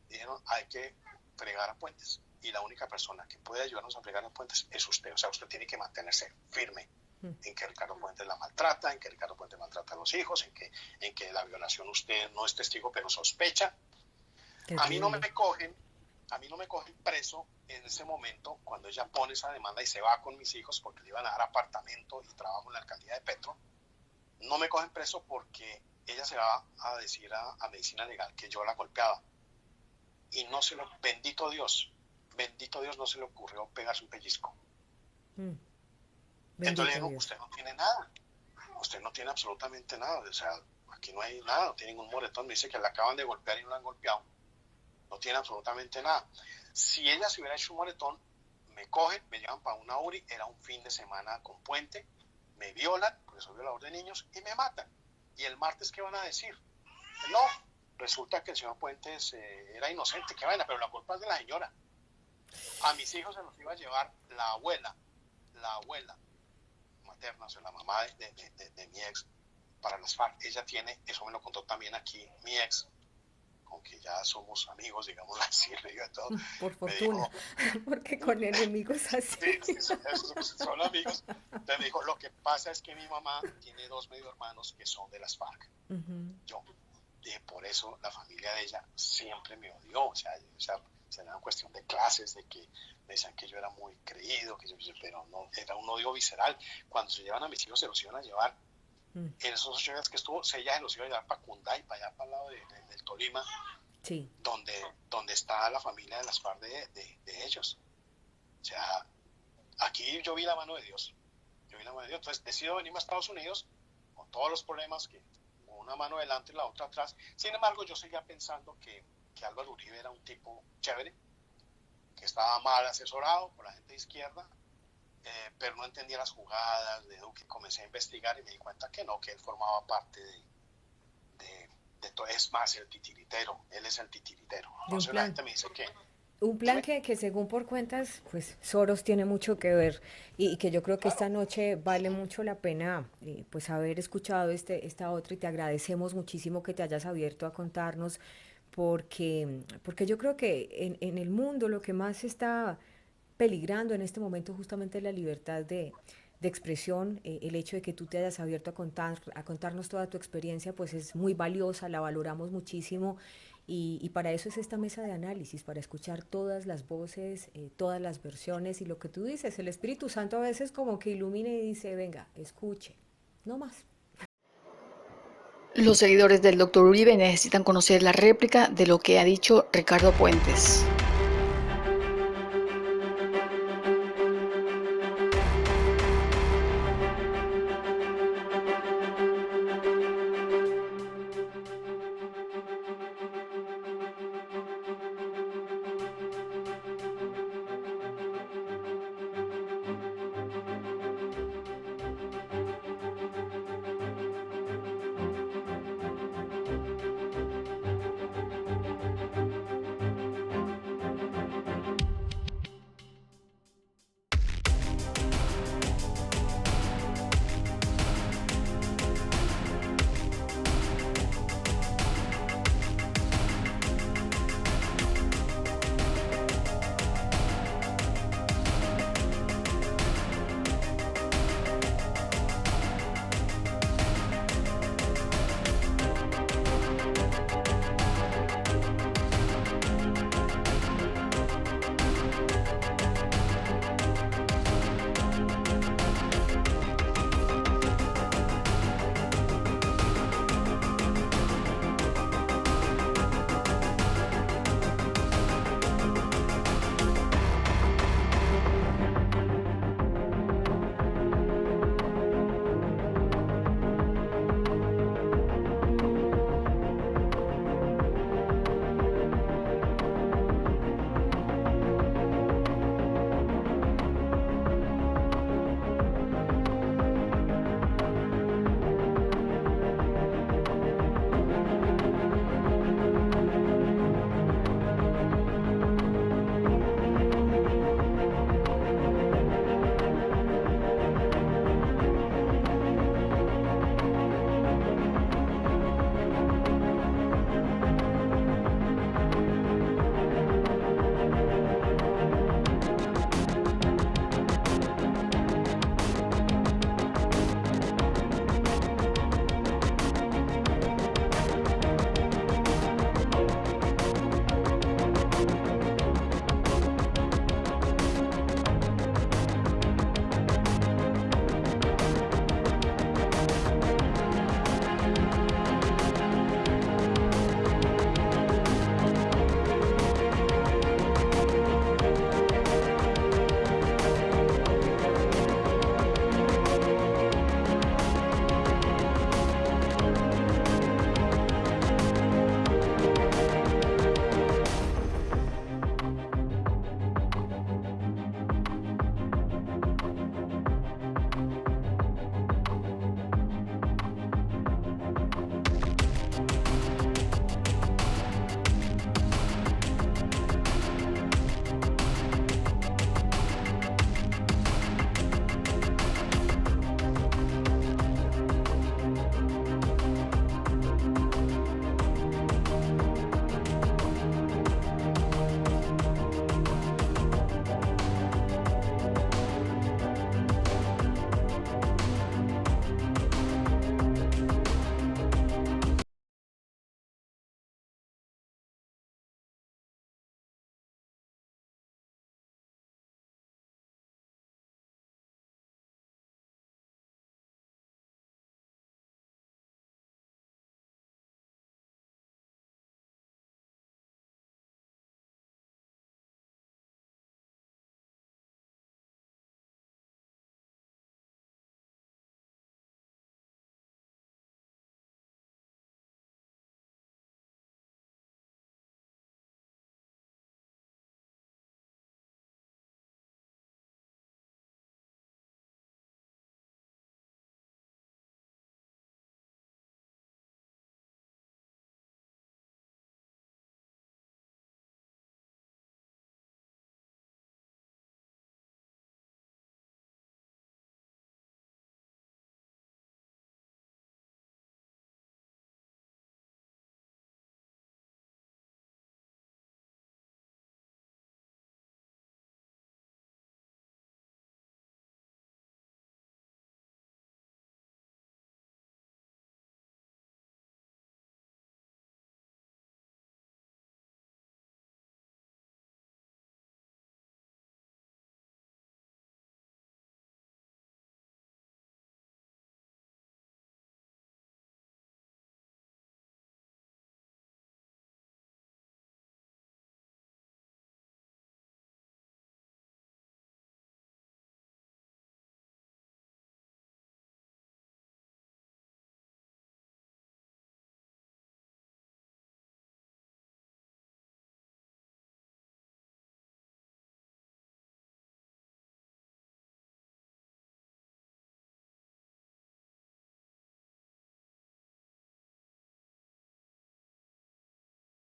dijeron, hay que fregar a Puentes, y la única persona que puede ayudarnos a fregar a Puentes es usted. O sea, usted tiene que mantenerse firme en que Ricardo Puentes la maltrata, en que Ricardo Puentes maltrata a los hijos, en que la violación usted no es testigo pero sospecha. A mí no me cogen preso en ese momento cuando ella pone esa demanda y se va con mis hijos porque le iban a dar apartamento y trabajo en la alcaldía de Petro. No me cogen preso porque ella se va a decir a Medicina Legal que yo la golpeaba. Y bendito Dios, no se le ocurrió pegarse un pellizco. Entonces le digo, usted no tiene nada, usted no tiene absolutamente nada, o sea, aquí no hay nada, no tiene ningún moretón. Me dice que la acaban de golpear y no la han golpeado, no tiene absolutamente nada. Si ella se hubiera hecho un moretón, me cogen, me llevan para una URI, era un fin de semana con puente, me violan, porque soy violador de niños, y me matan. Y el martes, ¿qué van a decir? No, resulta que el señor Puentes era inocente, qué vaina, pero la culpa es de la señora. A mis hijos se los iba a llevar la abuela materna, o sea, la mamá de mi ex, para las FARC. Ella tiene, eso me lo contó también aquí mi ex, aunque ya somos amigos, digamos así, le digo todo. Por fortuna, porque con enemigos así. Sí, son amigos. Entonces me dijo, lo que pasa es que mi mamá tiene 2 medio hermanos que son de las FARC. Yo dije, por eso la familia de ella siempre me odió, o sea era una cuestión de clases, de que me decían que yo era muy creído, pero no, era un odio visceral. Cuando se llevan a mis hijos se los iban a llevar. En esos 8 días que estuvo, ella se los iba a llevar para Cunday, para allá, para el lado del Tolima, sí, donde está la familia de las FARC de ellos. O sea, aquí yo vi la mano de Dios. Entonces decido venirme a Estados Unidos con todos los problemas, que una mano delante y la otra atrás. Sin embargo, yo seguía pensando que Álvaro Uribe era un tipo chévere, que estaba mal asesorado por la gente de izquierda, pero no entendía las jugadas de Duque. Comencé a investigar y me di cuenta que no, que él formaba parte de todo. Es más, él es el titiritero. Entonces la gente me dice que... Un plan que según por cuentas, pues Soros tiene mucho que ver y que yo creo que esta noche vale mucho la pena pues haber escuchado esta otra, y te agradecemos muchísimo que te hayas abierto a contarnos, porque yo creo que en el mundo lo que más está peligrando en este momento justamente es la libertad de expresión. El hecho de que tú te hayas abierto a contarnos toda tu experiencia, pues es muy valiosa, la valoramos muchísimo, y para eso es esta mesa de análisis, para escuchar todas las voces, todas las versiones, y lo que tú dices, el Espíritu Santo a veces como que ilumina y dice, venga, escuche, no más. Los seguidores del Dr. Uribe necesitan conocer la réplica de lo que ha dicho Ricardo Puentes.